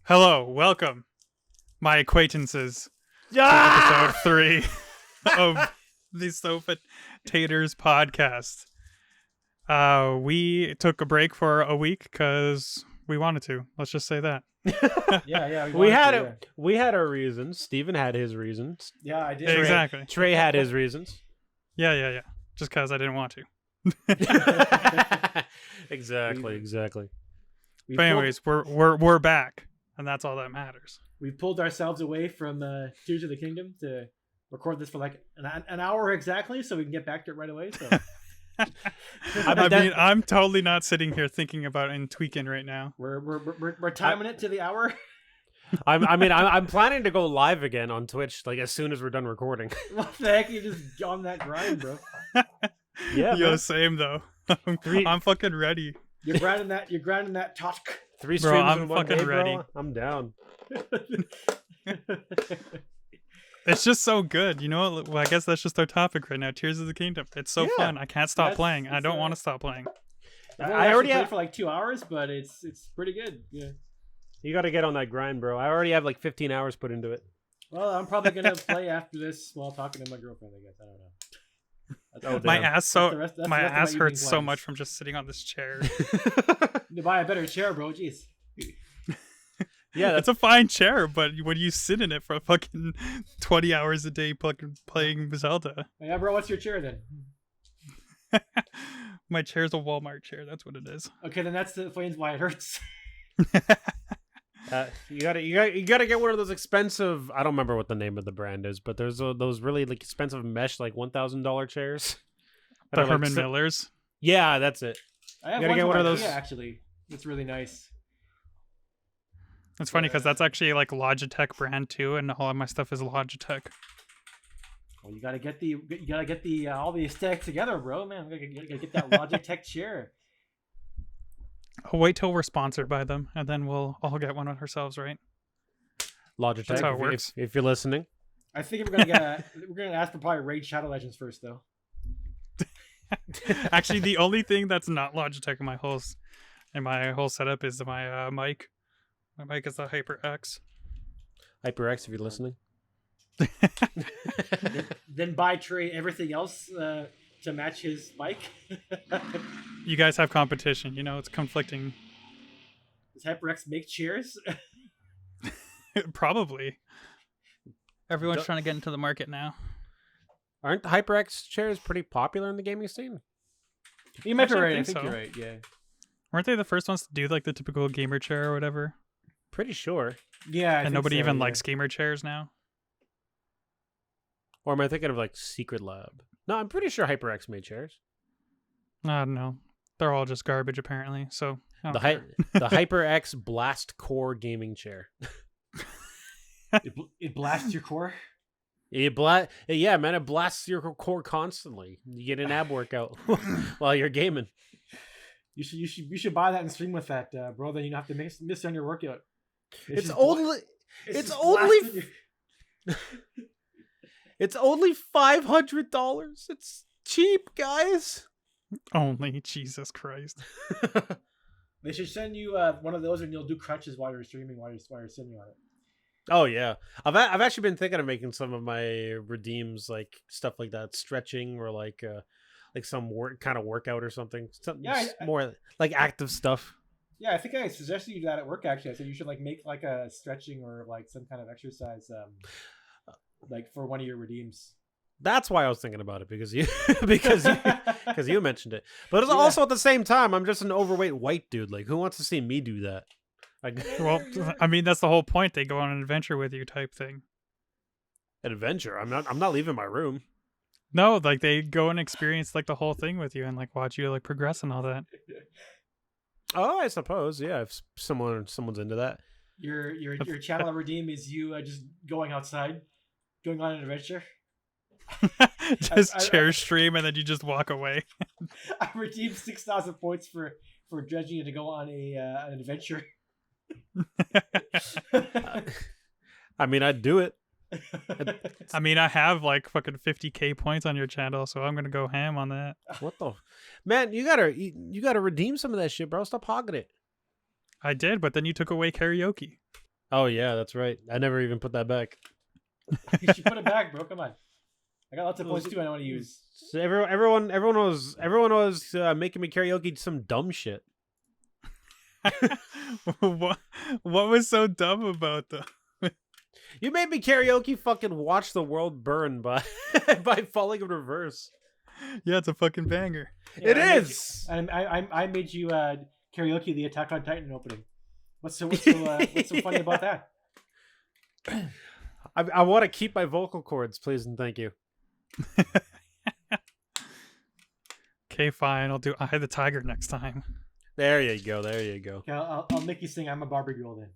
Hello, welcome, my acquaintances, to Ah! episode 3 of the Sofa Taters Podcast. We took a break for a week because we wanted to. Let's just say that. Yeah. We had our reasons. Steven had his reasons. Yeah, I did. Exactly. Trey had his reasons. Yeah. Just because I didn't want to. Exactly. But anyways, we're back, and that's all that matters. We pulled ourselves away from Tears of the Kingdom to record this for like an hour exactly, so we can get back to it right away. So I'm totally not sitting here thinking about it and tweaking right now. we're timing it to the hour. I'm planning to go live again on Twitch like as soon as we're done recording. What the heck? You just on that grind, bro. Yeah, Yo, man. same though. I'm fucking ready. You're grinding that talk. 3 Bro, streams I'm in one fucking day, bro. ready. I'm down. It's just so good. You know what? Well, I guess that's just our topic right now. Tears of the Kingdom. It's so fun. I can't stop playing. I don't want to stop playing. I already played for like 2 hours, but it's pretty good. Yeah. You got to get on that grind, bro. I already have like 15 hours put into it. Well, I'm probably gonna play after this while talking to my girlfriend. I guess I don't know. My ass that's my the rest of ass my hurts evening so plans. much from just sitting on this chair. To buy a better chair, bro. Jeez. Yeah, It's a fine chair, but when you sit in it for fucking 20 hours a day playing Zelda, Yeah, bro. What's your chair then? my chair's a Walmart chair. That's what it is. Okay, then that's the explains why it hurts. you gotta get one of those expensive. I don't remember what the name of the brand is, but there's those really like expensive mesh like $1,000 chairs. The Herman Millers. Yeah, that's it. I have You gotta one get one of those. Yeah, actually, it's really nice. It's funny because that's actually like Logitech brand too, and all of my stuff is Logitech. Well, you gotta get the all the aesthetics together, bro. Man, you gotta get that Logitech chair. I'll wait till we're sponsored by them, and then we'll all get one ourselves, right? Logitech. That's how it works. If you're listening, I think we're gonna ask for probably Raid Shadow Legends first, though. Actually, the only thing that's not Logitech in my whole setup is my mic. My mic is the HyperX. HyperX, if you're listening. Then buy Trey everything else to match his mic. You guys have competition. You know, it's conflicting. Does HyperX make chairs? Probably. Everyone's trying to get into the market now. Aren't the HyperX chairs pretty popular in the gaming scene? You might be Actually, I right. I think think so. you're right. Yeah. Weren't they the first ones to do like the typical gamer chair or whatever? Pretty sure. Yeah. And nobody even likes gamer chairs now. Or am I thinking of like Secret Lab? No, I'm pretty sure HyperX made chairs. I don't know. They're all just garbage apparently. So I don't care. The HyperX Blast Core gaming chair. It blasts your core. Yeah, man, it blasts your core constantly. You get an ab workout while you're gaming. You should buy that and stream with that, bro. Then you don't have to miss on your workout. It's only $500. It's cheap, guys. Only Jesus Christ. They should send you one of those, and you'll do crutches while you're streaming, while you're sitting on it. Oh yeah, I've actually been thinking of making some of my redeems like stuff like that, stretching or like some kind of workout or something. Something more like active stuff. Yeah, I think I suggested you that at work. Actually, I said you should like make like a stretching or like some kind of exercise, like for one of your redeems. That's why I was thinking about it because you mentioned it. But it's also at the same time, I'm just an overweight white dude. Like, who wants to see me do that? Like, Well, I mean that's the whole point. They go on an adventure with you type thing. an adventure. I'm not leaving my room. No, like they go and experience like the whole thing with you and like watch you like progress and all that. Oh, I suppose. Yeah, if someone's into that. Your channel redeem is you just going outside, going on an adventure. Just chair stream and then you just walk away. I redeemed 6,000 points for Dredgy to go on an adventure. I mean, I'd do it. I mean, I have like fucking 50k points on your channel, so I'm gonna go ham on that. What the man? You gotta redeem some of that shit, bro. Stop hogging it. I did, but then you took away karaoke. Oh yeah, that's right. I never even put that back. You should put it back, bro. Come on. I got lots of points too. I want to use. So everyone was making me karaoke some dumb shit. what was so dumb about them? You made me karaoke fucking "Watch the World Burn" by by Falling in Reverse. Yeah, it's a fucking banger. Yeah, It is. I made you karaoke the Attack on Titan opening. What's so funny about that? I want to keep my vocal cords, please and thank you. Okay, fine. I'll do "Eye the Tiger" next time. There you go. There you go. Okay, I'll make you sing "I'm a Barbie Girl" then.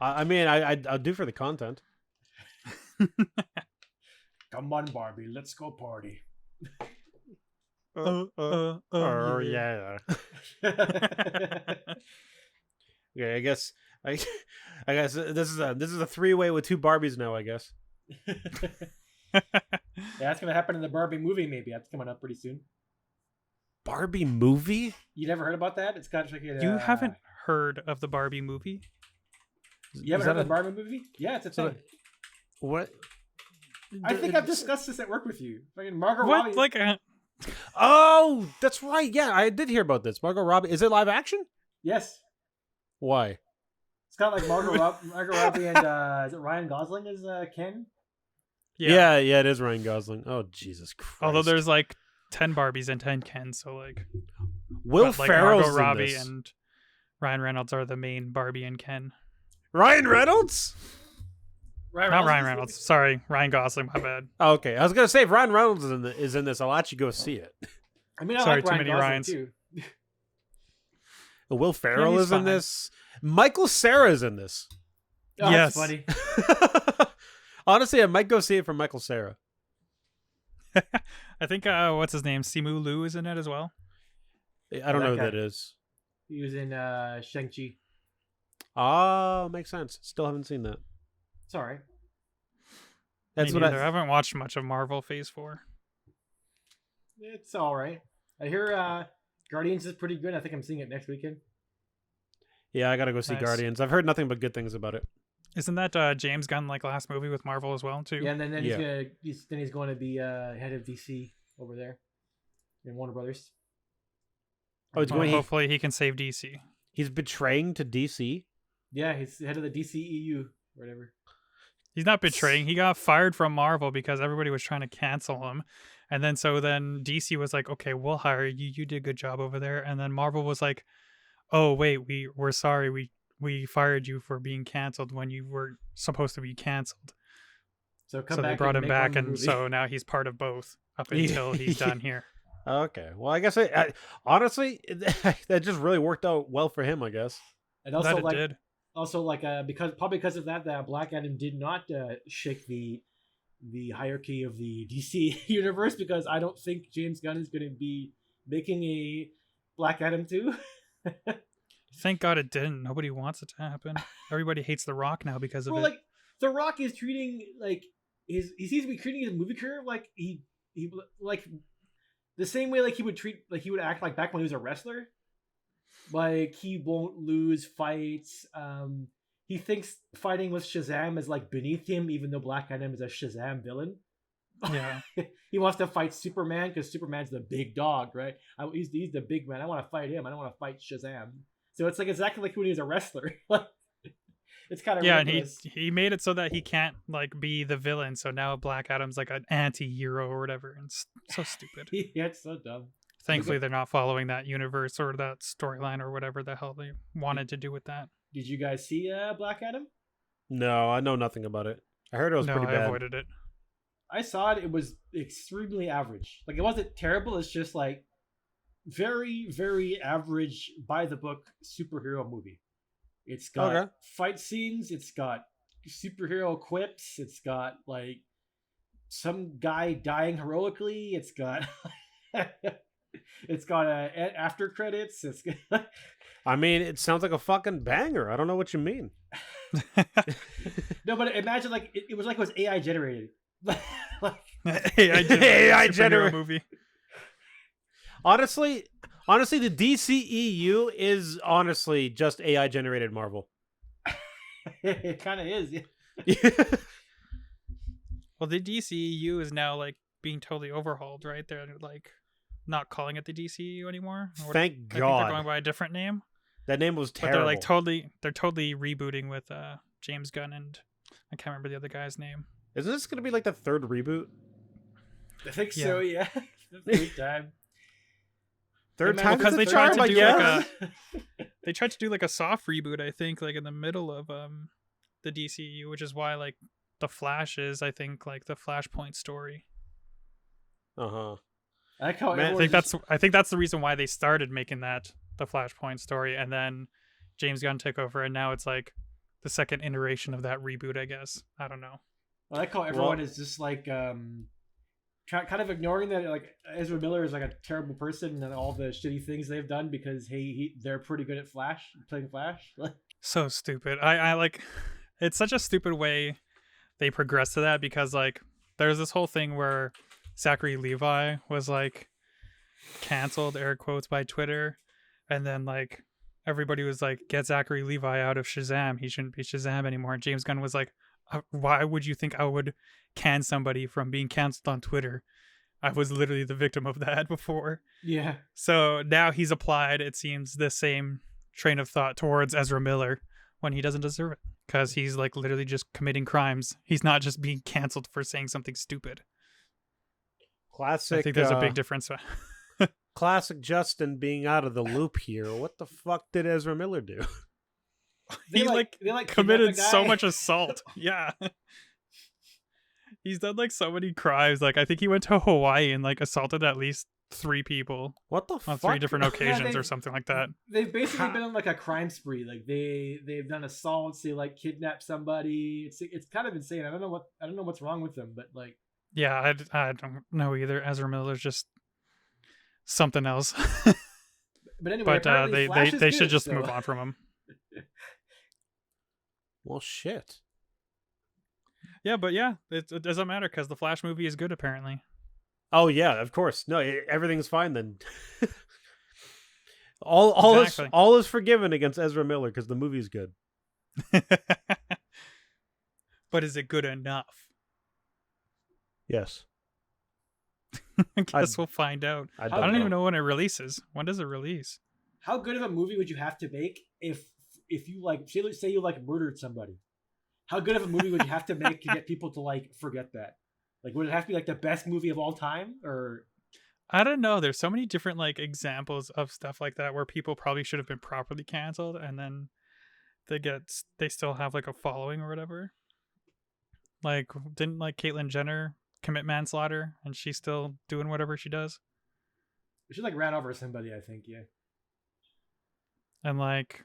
I mean, I'll do for the content. Come on, Barbie, let's go party. Oh yeah. Okay, I guess this is a 3-way with 2 Barbies now. I guess. Yeah, that's gonna happen in the Barbie movie. Maybe that's coming up pretty soon. Barbie movie? You never heard about that? It's got like a, You haven't heard of the Barbie movie? You haven't heard of the Barbie movie? Yeah, it's a thing. What? I think I've discussed this at work with you. Fucking Margot What? Robbie. Oh, that's right. Yeah, I did hear about this. Margot Robbie. Is it live action? Yes. Why? It's got like Margot Robbie and is it Ryan Gosling as Ken? Yeah, it is Ryan Gosling. Oh, Jesus Christ. Although there's like 10 Barbies and 10 Kens, so like Will Ferrell's Margot Robbie in this. and Ryan Reynolds are the main Barbie and Ken. Ryan Reynolds? Not Ryan Reynolds. Sorry, Ryan Gosling. My bad. Oh, okay, I was gonna say if Ryan Reynolds is in this, I'll actually go see it. I mean, I Sorry, like too Ryan many Gosling Ryans. too. Will Ferrell he's is in fine. this. Michael Cera is in this. Oh, Yes. that's funny. Honestly, I might go see it for Michael Cera. I think what's his name? Simu Liu is in it as well. I don't know who that that guy. is. He was in Shang-Chi. Ah, makes sense. Still haven't seen that. It's all right. That's Me what neither. I haven't watched much of Marvel Phase 4. It's all right. I hear Guardians is pretty good. I think I'm seeing it next weekend. Yeah, I gotta go see Nice. Guardians. I've heard nothing but good things about it. Isn't that James Gunn like last movie with Marvel as well too? Yeah, and then Yeah. he's going to be head of DC over there in Warner Brothers. Oh, it's Well, going. hopefully he can save DC. He's betraying to DC. Yeah, he's head of the DCEU or whatever. He's not betraying. He got fired from Marvel because everybody was trying to cancel him. And then DC was like, okay, we'll hire you. You did a good job over there. And then Marvel was like, oh, wait, we're sorry. We fired you for being canceled when you were supposed to be canceled. So come So back they brought and him make back. one And movie. so now he's part of both up until he's done here. Okay. Well, I guess I honestly that just really worked out well for him. I guess. And also That it did. because of that Black Adam did not shake the hierarchy of the DC universe, because I don't think James Gunn is going to be making a Black Adam 2. Thank God it didn't. Nobody wants it to happen. Everybody hates The Rock now because of Well, it. like The Rock is treating he seems to be treating his movie career like he like the same way he would act like back when he was a wrestler. Like he won't lose fights. He thinks fighting with Shazam is like beneath him, even though Black Adam is a Shazam villain. Yeah. He wants to fight Superman because Superman's the big dog, right? He's the big man. I want to fight him. I don't want to fight Shazam. So it's like exactly like when he was a wrestler. It's kind of Yeah, and ridiculous. he made it so that he can't be the villain. So now Black Adam's like an anti-hero or whatever. And it's so stupid. Yeah, it's so dumb. Thankfully, they're not following that universe or that storyline or whatever the hell they wanted to do with that. Did you guys see Black Adam? No, I know nothing about it. I heard it was No, pretty I bad. avoided it. I saw it. It was extremely average. Like, it wasn't terrible. It's just like very, very average, by the book superhero movie. It's got fight scenes. It's got superhero quips. It's got like some guy dying heroically. It's got it's got after credits. It's I mean, it sounds like a fucking banger. I don't know what you mean. no, but imagine it was like it was AI generated. AI generated movie. Honestly, the DCEU is honestly just AI generated Marvel. It kind of is. Yeah. Well, the DCEU is now like being totally overhauled, right? They're like not calling it the DCEU anymore. Thank I think God. they're going by a different name. That name was terrible. But they're totally rebooting with James Gunn and I can't remember the other guy's name. Isn't this gonna be like the third reboot? I think so. Yeah. Third time. Third time because they tried to do they tried to do like a soft reboot. I think like in the middle of the DCU, which is why like the Flash is I think like the Flashpoint story. Uh-huh. I like how I think that's the reason why they started making that the Flashpoint story, and then James Gunn took over, and now it's like the second iteration of that reboot. I guess I don't know. I like how everyone is just like kind of ignoring that like Ezra Miller is like a terrible person and all the shitty things they've done because they're pretty good at playing Flash. So stupid. I like it's such a stupid way they progress to that because like there's this whole thing where Zachary Levi was like canceled air quotes by Twitter, and then like everybody was like, get Zachary Levi out of Shazam, he shouldn't be Shazam anymore, and James Gunn was like, why would you think I would can somebody from being canceled on Twitter? I was literally the victim of that before. Yeah. So now he's applied, it seems, the same train of thought towards Ezra Miller when he doesn't deserve it, because he's like literally just committing crimes. He's not just being canceled for saying something stupid. Classic. I think there's a big difference. Classic Justin being out of the loop here. What the fuck did Ezra Miller do? He committed so much assault. Yeah. He's done like so many crimes. Like I think he went to Hawaii and like assaulted at least 3 people. What the on fuck? 3 different occasions or something like that. They've basically been on like a crime spree. Like they've done assaults. They like kidnapped somebody. It's kind of insane. I don't know what's wrong with them, but like. Yeah, I don't know either. Ezra Miller's just something else. But anyway, they should just move on from him. Well, shit. Yeah, but yeah, it doesn't matter because the Flash movie is good apparently. Oh yeah, of course. No, everything's fine then. all is forgiven against Ezra Miller because the movie's good. But is it good enough? Yes. I guess we'll find out. I don't even know when it releases. When does it release? How good of a movie would you have to make if you like say you like murdered somebody? How good of a movie would you have to make to get people to like forget that? Like would it have to be like the best movie of all time or I don't know. There's so many different like examples of stuff like that where people probably should have been properly canceled and then they still have like a following or whatever. Like didn't like Caitlyn Jenner commit manslaughter and she's still doing whatever she does? She like ran over somebody, I think, yeah. And like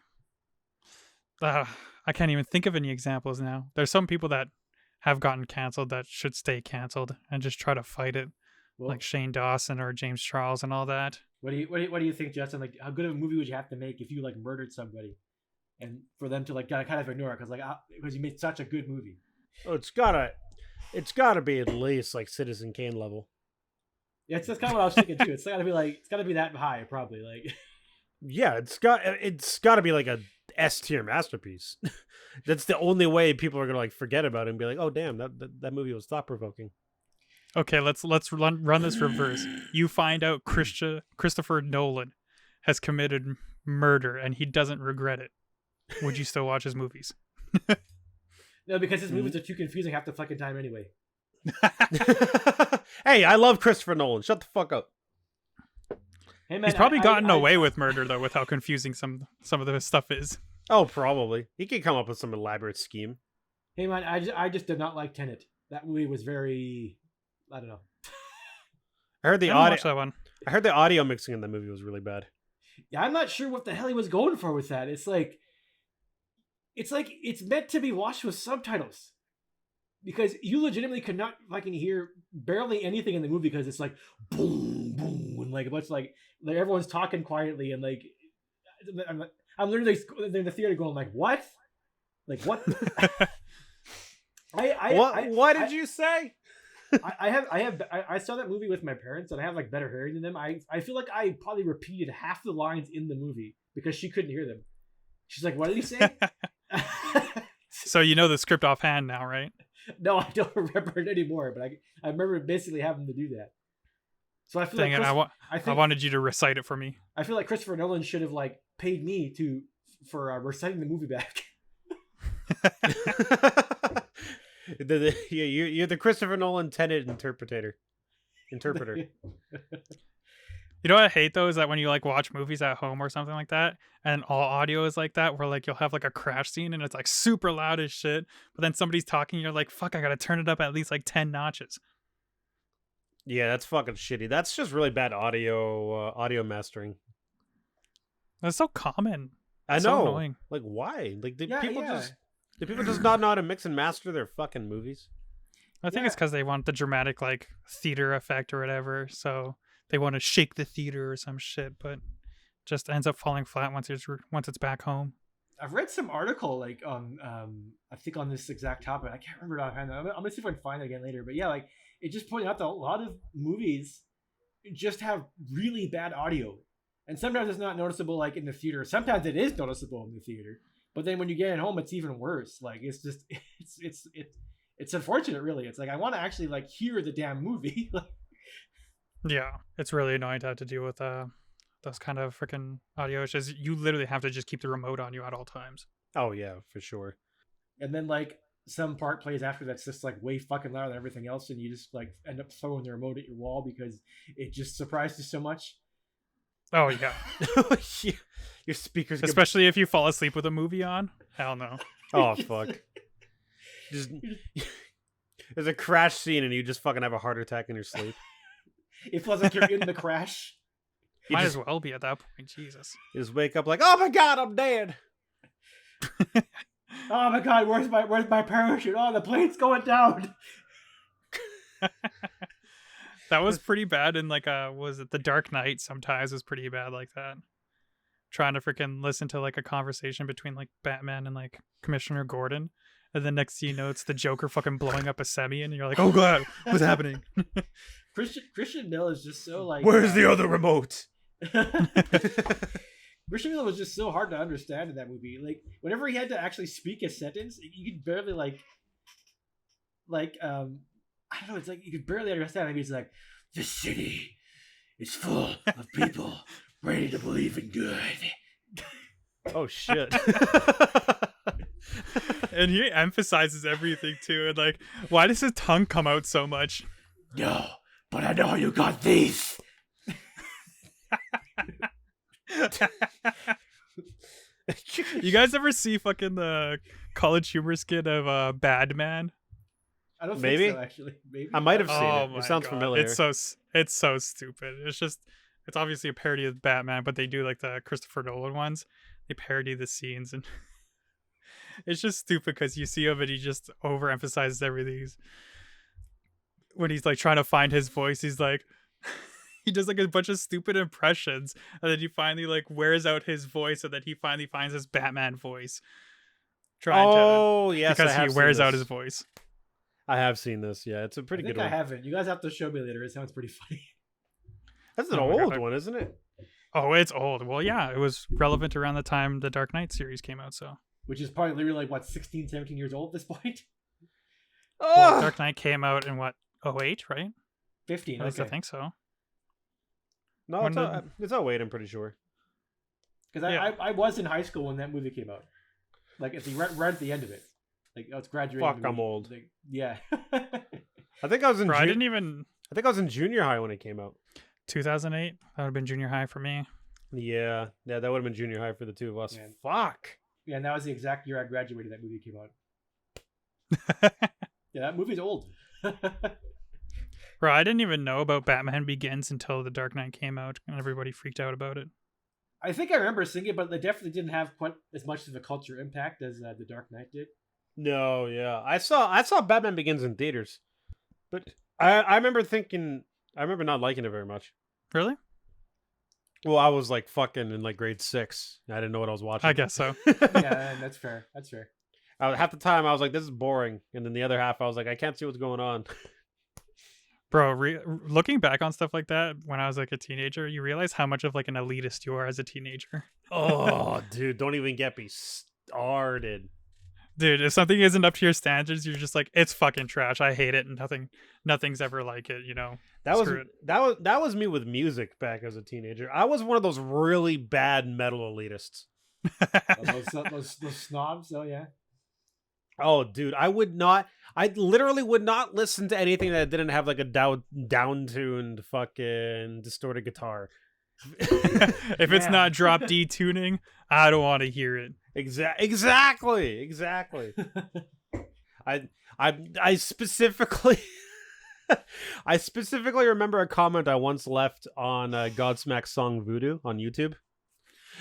I can't even think of any examples now. There's some people that have gotten canceled that should stay canceled and just try to fight it. Well, like Shane Dawson or James Charles and all that. What do you think, Justin? Like how good of a movie would you have to make if you like murdered somebody and for them to like kind of ignore it because you made such a good movie? Oh, it's gotta be at least like Citizen Kane level. Yeah, that's kind of what I was thinking too. It's gotta be that high, probably. Like, yeah, it's gotta be like a S tier masterpiece. That's the only way people are gonna like forget about it and be like, oh damn, that movie was thought provoking. Okay, let's run this reverse. You find out Christopher Nolan has committed murder and he doesn't regret it. Would you still watch his movies? No, because his movies are too confusing half the fucking time anyway. Hey, I love Christopher Nolan. Shut the fuck up. Hey, man, he's probably gotten away with murder though, with how confusing some of the stuff is. Oh, probably. He could come up with some elaborate scheme. Hey man, I just did not like Tenet. That movie was very, I don't know. I heard the audio mixing in the movie was really bad. Yeah, I'm not sure what the hell he was going for with that. It's like it's meant to be watched with subtitles. Because you legitimately could not fucking hear barely anything in the movie because it's like boom, boom, and like a bunch of like everyone's talking quietly and like I'm literally in the theater going like what? Like what? What did you say? I saw that movie with my parents and I have like better hearing than them. I feel like I probably repeated half the lines in the movie because she couldn't hear them. She's like, "What did he say?" So you know the script offhand now, right? No, I don't remember it anymore, but I remember basically having to do that. So I feel Dang like it, I wanted you to recite it for me. I feel like Christopher Nolan should have like paid me for reciting the movie back. You're the Christopher Nolan Tenet interpreter. You know what I hate though is that when you like watch movies at home or something like that, and all audio is like that, where like you'll have like a crash scene and it's like super loud as shit, but then somebody's talking, you're like, fuck, I gotta turn it up at least like 10 notches. Yeah, that's fucking shitty. That's just really bad audio mastering. That's so common. I It's know. So annoying. Like, why? Like, do Yeah, people yeah. just not know how to mix and master their fucking movies? I think it's because they want the dramatic like theater effect or whatever, so they want to shake the theater or some shit, but just ends up falling flat once it's back home. I've read some article like on I think on this exact topic. I can't remember it offhand. I'm gonna see if I can find it again later. But yeah, like it just pointed out that a lot of movies just have really bad audio, and sometimes it's not noticeable like in the theater. Sometimes it is noticeable in the theater, but then when you get it home, it's even worse. Like it's just it's unfortunate, really. It's like I want to actually like hear the damn movie. Yeah, it's really annoying to have to deal with those kind of freaking audio issues. You literally have to just keep the remote on you at all times. Oh yeah, for sure. And then like some part plays after that's just like way fucking louder than everything else, and you just like end up throwing the remote at your wall because it just surprised you so much. Oh yeah. Your speakers, especially if you fall asleep with a movie on. Hell no. Oh fuck. Just there's a crash scene and you just fucking have a heart attack in your sleep. It feels like you're in the crash. Might as well be at that point. Jesus. You just wake up like, oh my god, I'm dead. Oh my god, where's my parachute? Oh, the plane's going down. That was pretty bad in like was it The Dark Knight sometimes was pretty bad like that. Trying to freaking listen to like a conversation between like Batman and like Commissioner Gordon. And then next thing you know, it's the Joker fucking blowing up a semi, and you're like, "Oh god, what's happening?" Christian Bale is just so like. Where's the other remote? Christian Bale was just so hard to understand in that movie. Like whenever he had to actually speak a sentence, you could barely like I don't know. It's like you could barely understand. Maybe he's like, "The city is full of people ready to believe in good." Oh shit. And he emphasizes everything too. And like, why does his tongue come out so much? No, but I know you got these. You guys ever see fucking the College Humor skit of Bad Man? I don't think so, actually. Maybe I might have seen it. It sounds familiar. It's so stupid. It's obviously a parody of Batman, but they do like the Christopher Nolan ones. They parody the scenes, and it's just stupid because you see him and he just overemphasizes everything. When he's like trying to find his voice, he's like, he does like a bunch of stupid impressions, and then he finally like wears out his voice, and then he finally finds his Batman voice. Yes, because he wears out his voice. I have seen this. Yeah, it's a pretty good one. I haven't. You guys have to show me later. It sounds pretty funny. That's an old one, isn't it? Oh, it's old. Well, yeah, it was relevant around the time the Dark Knight series came out, so. Which is probably literally like, what, 16, 17 years old at this point? Well, Dark Knight came out in, what, 08, right? 15, I think so. No, it's 08, I'm pretty sure. Because I was in high school when that movie came out. Like, right at the end of it. Like, I was graduating. Fuck, I'm old. Like, yeah. I think I was in I think I was in junior high when it came out. 2008? That would have been junior high for me. Yeah, that would have been junior high for the two of us. Man. Fuck. Yeah, and that was the exact year I graduated. That movie came out. Yeah, that movie's old. Bro, I didn't even know about Batman Begins until The Dark Knight came out, and everybody freaked out about it. I think I remember seeing it, but they definitely didn't have quite as much of a culture impact as The Dark Knight did. No, yeah, I saw Batman Begins in theaters, but I remember not liking it very much. Really? Well, I was like fucking in like grade 6. I didn't know what I was watching. I guess so. Yeah, that's fair. That's fair. Half the time I was like, this is boring, and then the other half I was like, I can't see what's going on. Bro, looking back on stuff like that when I was like a teenager, you realize how much of like an elitist you are as a teenager. Oh, dude, don't even get me started. Dude, if something isn't up to your standards, you're just like, it's fucking trash. I hate it, and nothing's ever like it. You know. That was me with music back as a teenager. I was one of those really bad metal elitists. those snobs. Oh yeah. Oh, dude, I literally would not listen to anything that didn't have like a down-tuned fucking distorted guitar. If it's not drop D tuning, I don't want to hear it. Exactly. I specifically I specifically remember a comment I once left on Godsmack's song Voodoo on YouTube.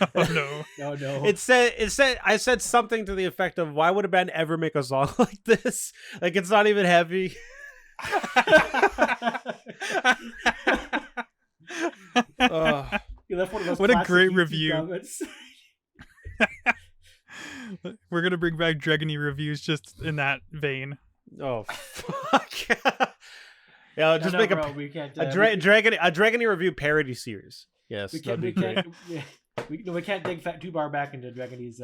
Oh no. Oh no. It said I said something to the effect of, why would a band ever make a song like this? Like, it's not even heavy. You left one of those what a great YouTube review. comments. We're gonna bring back Dregony reviews just in that vein. Oh fuck. Yeah, just make bro, we can't, a Dregony review parody series. Yes, we can't dig Fat Two Bar back into Dregony's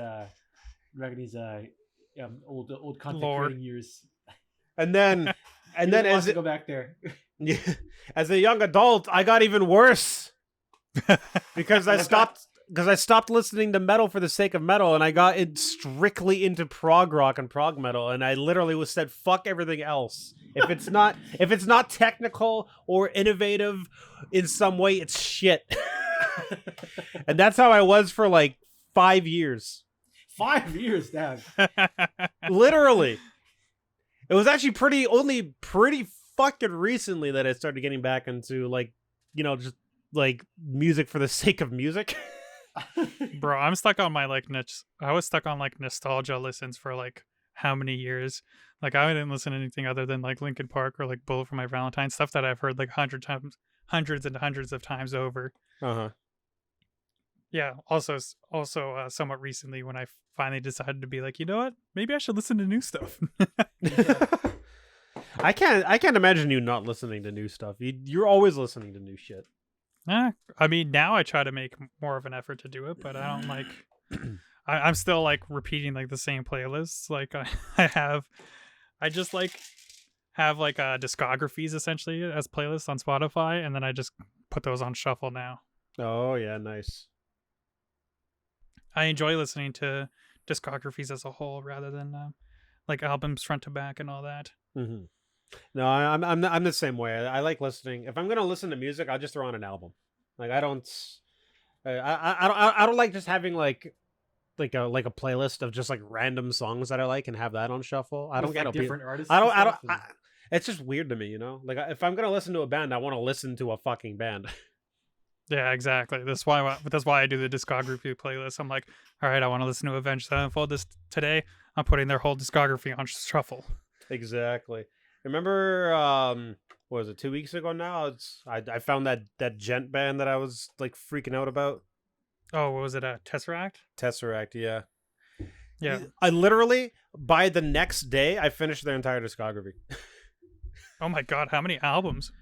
old content creating years. And then as to go back there. Yeah, as a young adult, I got even worse because I stopped listening to metal for the sake of metal, and I got strictly into prog rock and prog metal, and I literally said fuck everything else. If it's not technical or innovative in some way, it's shit. And that's how I was for like 5 years. 5 years, damn. Literally. It was actually pretty fucking recently that I started getting back into, like, you know, just like music for the sake of music. Bro, I'm stuck on my I was stuck on like nostalgia listens for like how many years? Like, I didn't listen to anything other than like Linkin Park or like Bullet for My Valentine, stuff that I've heard like hundreds and hundreds of times over. Uh-huh. Yeah, also somewhat recently when I finally decided to be like, you know what? Maybe I should listen to new stuff. I can't imagine you not listening to new stuff. You're always listening to new shit. I mean, now I try to make more of an effort to do it, but I don't like. I'm still like repeating like the same playlists. Like I just like have like discographies essentially as playlists on Spotify, and then I just put those on shuffle now. Oh yeah, nice. I enjoy listening to discographies as a whole rather than like albums front to back and all that. Mm-hmm. No, I'm the same way. I like listening. If I'm gonna listen to music, I'll just throw on an album. Like, I don't like just having like a playlist of just like random songs that I like and have that on shuffle. I don't get different artists. It's just weird to me, you know. Like, if I'm gonna listen to a band, I want to listen to a fucking band. Yeah, exactly. That's why I do the discography playlist. I'm like, all right, I want to listen to Avenged Sevenfold this today. I'm putting their whole discography on shuffle. Exactly. Remember, what was it, 2 weeks ago now? I found that gent band that I was like freaking out about. Oh, what was it? Tesseract? Tesseract, yeah. Yeah. I literally, by the next day, I finished their entire discography. Oh my god, how many albums?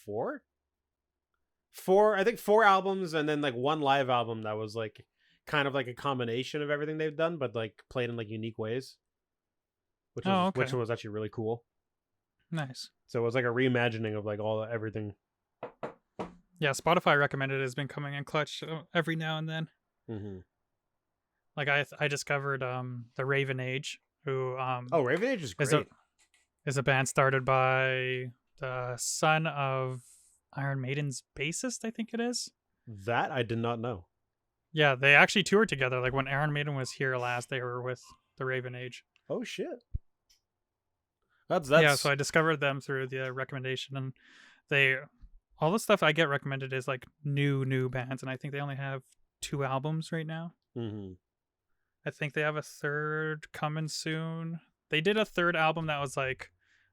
4? I think 4 albums, and then like 1 live album that was like kind of like a combination of everything they've done, but like played in like unique ways. Which was actually really cool. Nice. So it was like a reimagining of like everything. Yeah, Spotify recommended has been coming in clutch every now and then. Mm-hmm. Like I discovered the Raven Age, who Raven Age is great. Is a band started by the son of Iron Maiden's bassist, I think it is. That I did not know. Yeah, they actually toured together. Like when Iron Maiden was here last, they were with the Raven Age. Oh shit. That's Yeah, so I discovered them through the recommendation, and all the stuff I get recommended is like new bands, and I think they only have 2 albums right now. Mm-hmm. I think they have a 3rd coming soon. They did a 3rd album that was like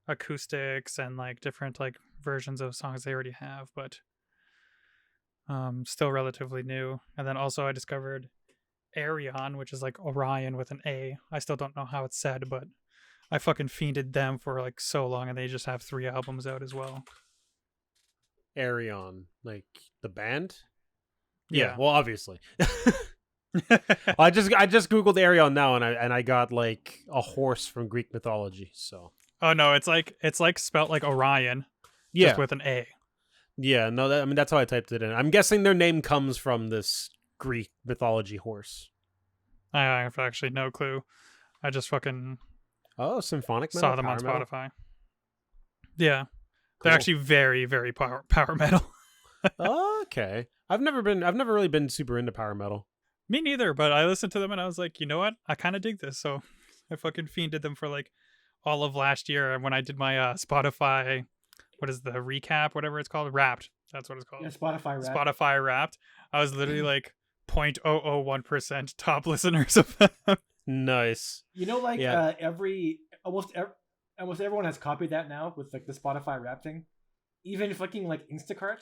acoustics and like different like versions of songs they already have, but still relatively new. And then also I discovered Arion, which is like Orion with an A. I still don't know how it's said, but I fucking fiended them for like so long, and they just have 3 albums out as well. Arion, like the band? Yeah. Well, obviously. I just googled Ariel now, and I got like a horse from Greek mythology. So. Oh no, it's like spelt like Orion, Yeah. just with an A. Yeah, no, that's how I typed it in. I'm guessing their name comes from this Greek mythology horse. I have actually no clue. I just fucking symphonic metal, saw them on metal? Spotify. Yeah, Cool. they're actually very, very power metal. Okay, I've never really been super into power metal. Me neither, but I listened to them and I was like, you know what? I kind of dig this. So I fucking fiended them for like all of last year. And when I did my Spotify, what is the recap, whatever it's called? Wrapped. That's what it's called. Yeah, Spotify Wrapped. Spotify Wrapped. I was literally like 0.001% top listeners of them. Nice. You know, like almost everyone has copied that now with like the Spotify Wrapped thing. Even fucking like Instacart.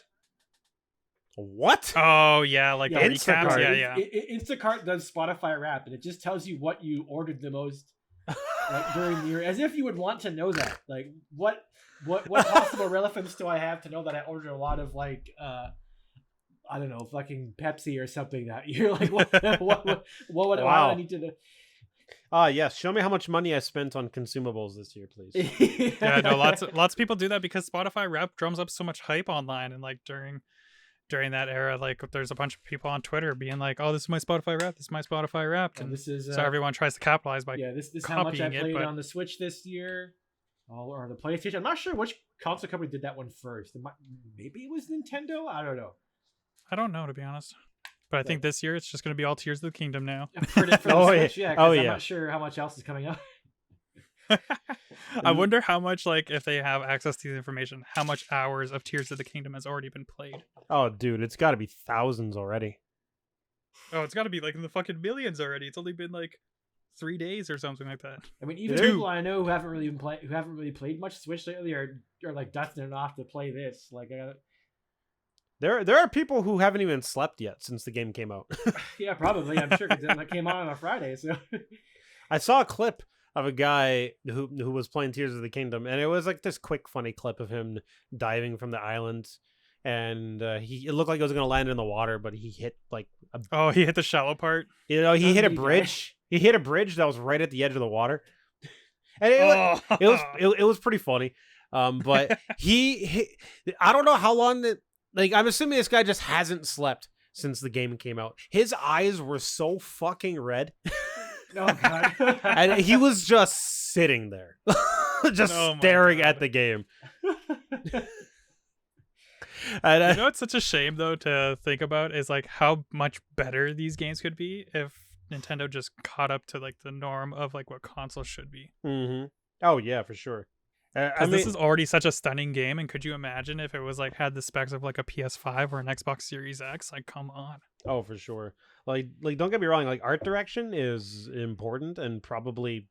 What? Oh yeah, like the Instacart. recaps. Yeah. Instacart does Spotify Wrapped, and it just tells you what you ordered the most like during the year, as if you would want to know that. Like what possible relevance do I have to know that I ordered a lot of like I don't know, fucking Pepsi or something that year? Like what would I need to know? Yes. Show me how much money I spent on consumables this year, please. Yeah, no, lots of people do that because Spotify Wrapped drums up so much hype online, and like during that era, like there's a bunch of people on Twitter being like, "Oh, this is my Spotify Wrapped. This is my Spotify Wrapped," and this is so everyone tries to capitalize by this is how much I played but... on the Switch this year, or the PlayStation. I'm not sure which console company did that one first. Maybe it was Nintendo. I don't know. I don't know, to be honest. But I think this year it's just going to be all Tears of the Kingdom now. For the Switch, yeah. I'm not sure how much else is coming up. I wonder how much, like, if they have access to the information, how much hours of Tears of the Kingdom has already been played. Oh, dude, it's got to be thousands already. Oh, it's got to be like in the fucking millions already. It's only been like 3 days or something like that. I mean, even people I know who haven't really played much Switch lately are like dusting it off to play this. Like, there are people who haven't even slept yet since the game came out. Yeah, probably. I'm sure because it came out on a Friday. So I saw a clip of a guy who was playing Tears of the Kingdom, and it was like this quick, funny clip of him diving from the island, and it looked like it was going to land in the water, but he hit like he hit the shallow part. You know, he hit a bridge. He hit a bridge that was right at the edge of the water, and it was pretty funny. But I don't know how long that. Like, I'm assuming this guy just hasn't slept since the game came out. His eyes were so fucking red. Oh, God. And he was just sitting there, just staring at the game. And, you know, it's such a shame, though, to think about is like how much better these games could be if Nintendo just caught up to like the norm of like what consoles should be. Mm-hmm. Oh, yeah, for sure. Because this is already such a stunning game, and could you imagine if it was like had the specs of like a PS5 or an Xbox Series X? Like, come on. Oh, for sure. Like don't get me wrong. Like, art direction is important and probably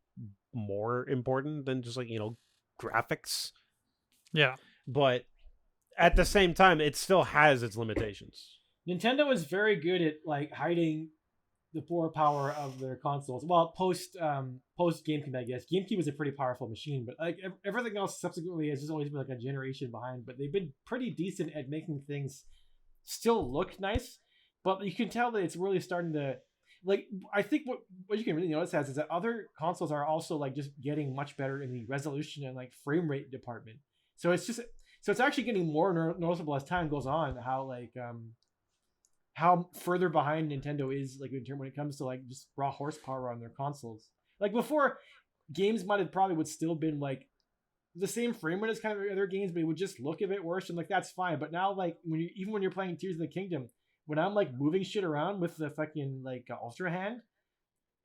more important than just like, you know, graphics. Yeah. But at the same time, it still has its limitations. Nintendo is very good at like hiding the poor power of their consoles. Well, post GameCube, I guess. GameCube was a pretty powerful machine, but like everything else subsequently has just always been like a generation behind. But they've been pretty decent at making things still look nice. But you can tell that it's really starting to like. I think what you can really notice is that other consoles are also like just getting much better in the resolution and like frame rate department. So it's actually getting more noticeable as time goes on how like how further behind Nintendo is like when it comes to like just raw horsepower on their consoles. Like before, games would still been like the same frame rate as kind of other games, but it would just look a bit worse, and like that's fine. But now, like when you're playing Tears of the Kingdom, when I'm like moving shit around with the fucking like Ultra Hand,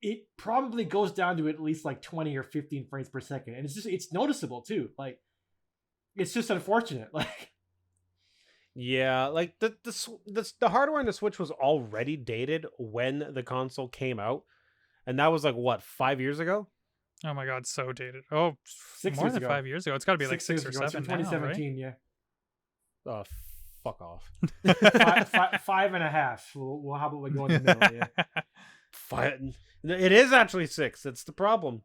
it probably goes down to at least like 20 or 15 frames per second, and it's noticeable too. Like it's just unfortunate, like. Yeah, like the hardware on the Switch was already dated when the console came out, and that was like what 5 years ago. Oh my god, so dated. Oh, 6 more years than ago. 5 years ago. It's got to be like 6 or 7 now, 2017, right? Yeah. Oh, fuck off. 5.5. Well, how about we go in the middle? Yeah. It is actually 6. That's the problem.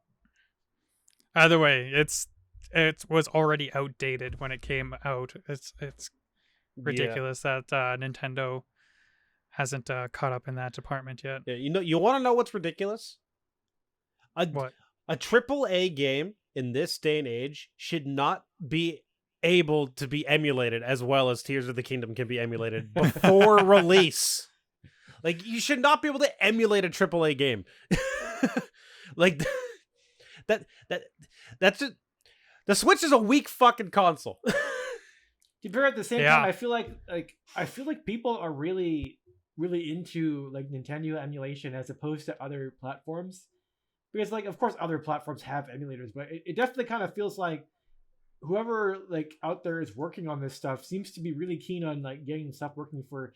Either way, it was already outdated when it came out. It's ridiculous that Nintendo hasn't caught up in that department yet. Yeah, you want to know what's ridiculous? What? A AAA game in this day and age should not be able to be emulated as well as Tears of the Kingdom can be emulated before release. Like, you should not be able to emulate a AAA game. Like, that's it. The Switch is a weak fucking console. But at the same time, I feel like people are really into like Nintendo emulation as opposed to other platforms, because like of course other platforms have emulators, but it definitely kind of feels like whoever like out there is working on this stuff seems to be really keen on like getting stuff working for.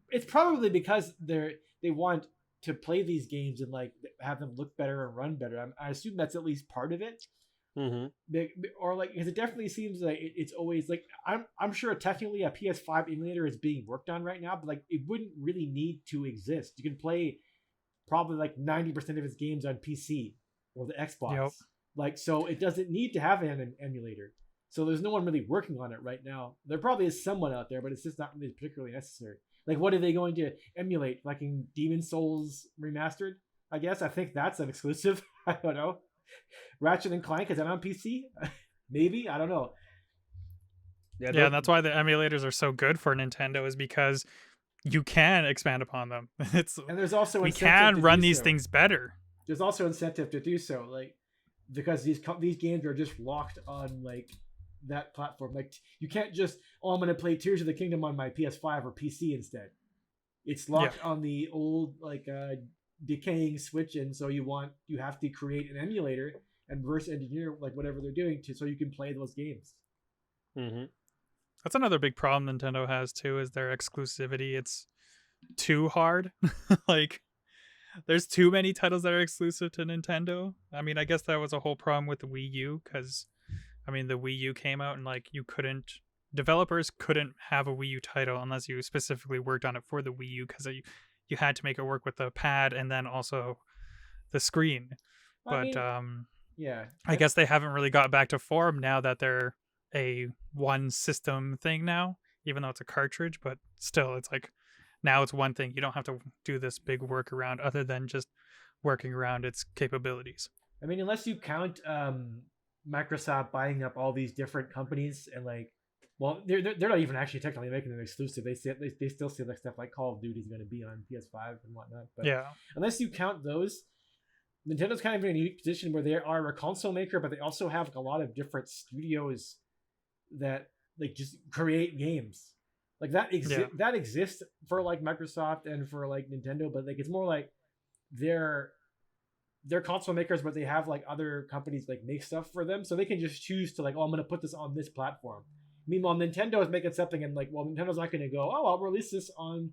It's probably because they want to play these games and like have them look better and run better. I assume that's at least part of it. Mm-hmm. Or like, because it definitely seems like it's always like I'm sure technically a PS5 emulator is being worked on right now, but like it wouldn't really need to exist. You can play probably like 90% of its games on PC or the Xbox. Yep. Like, so it doesn't need to have an emulator. So there's no one really working on it right now. There probably is someone out there, but it's just not really particularly necessary. Like, what are they going to emulate? Like in Demon Souls Remastered? I guess. I think that's an exclusive. I don't know. Ratchet and Clank, is that on PC? Maybe, I don't know. Yeah, and that's why the emulators are so good for Nintendo, is because you can expand upon them. And there's also we can run these things better. There's also incentive to do so, like because these games are just locked on like that platform. Like you can't just I'm going to play Tears of the Kingdom on my PS5 or PC instead. It's locked on the old like decaying Switch, and so you have to create an emulator and reverse engineer like whatever they're doing so you can play those games. Mm-hmm. That's another big problem Nintendo has too, is their exclusivity. It's too hard. Like there's too many titles that are exclusive to Nintendo. I mean, I guess that was a whole problem with the Wii U, because I mean the Wii U came out and like developers couldn't have a Wii U title unless you specifically worked on it for the Wii U, because you had to make it work with the pad and then also the screen. I guess they haven't really got back to form now that they're a one system thing now, even though it's a cartridge, but still it's like now it's one thing. You don't have to do this big workaround other than just working around its capabilities. I mean, unless you count Microsoft buying up all these different companies and like, well, they're not even actually technically making them exclusive. They still say like stuff like Call of Duty is going to be on PS5 and whatnot. But yeah, unless you count those, Nintendo's kind of in a unique position where they are a console maker, but they also have like a lot of different studios that like just create games. Like that exists for like Microsoft and for like Nintendo, but like it's more like they're console makers, but they have like other companies like make stuff for them, so they can just choose to like, I'm going to put this on this platform. Meanwhile, Nintendo is making something and like, well, Nintendo's not going to go, I'll release this on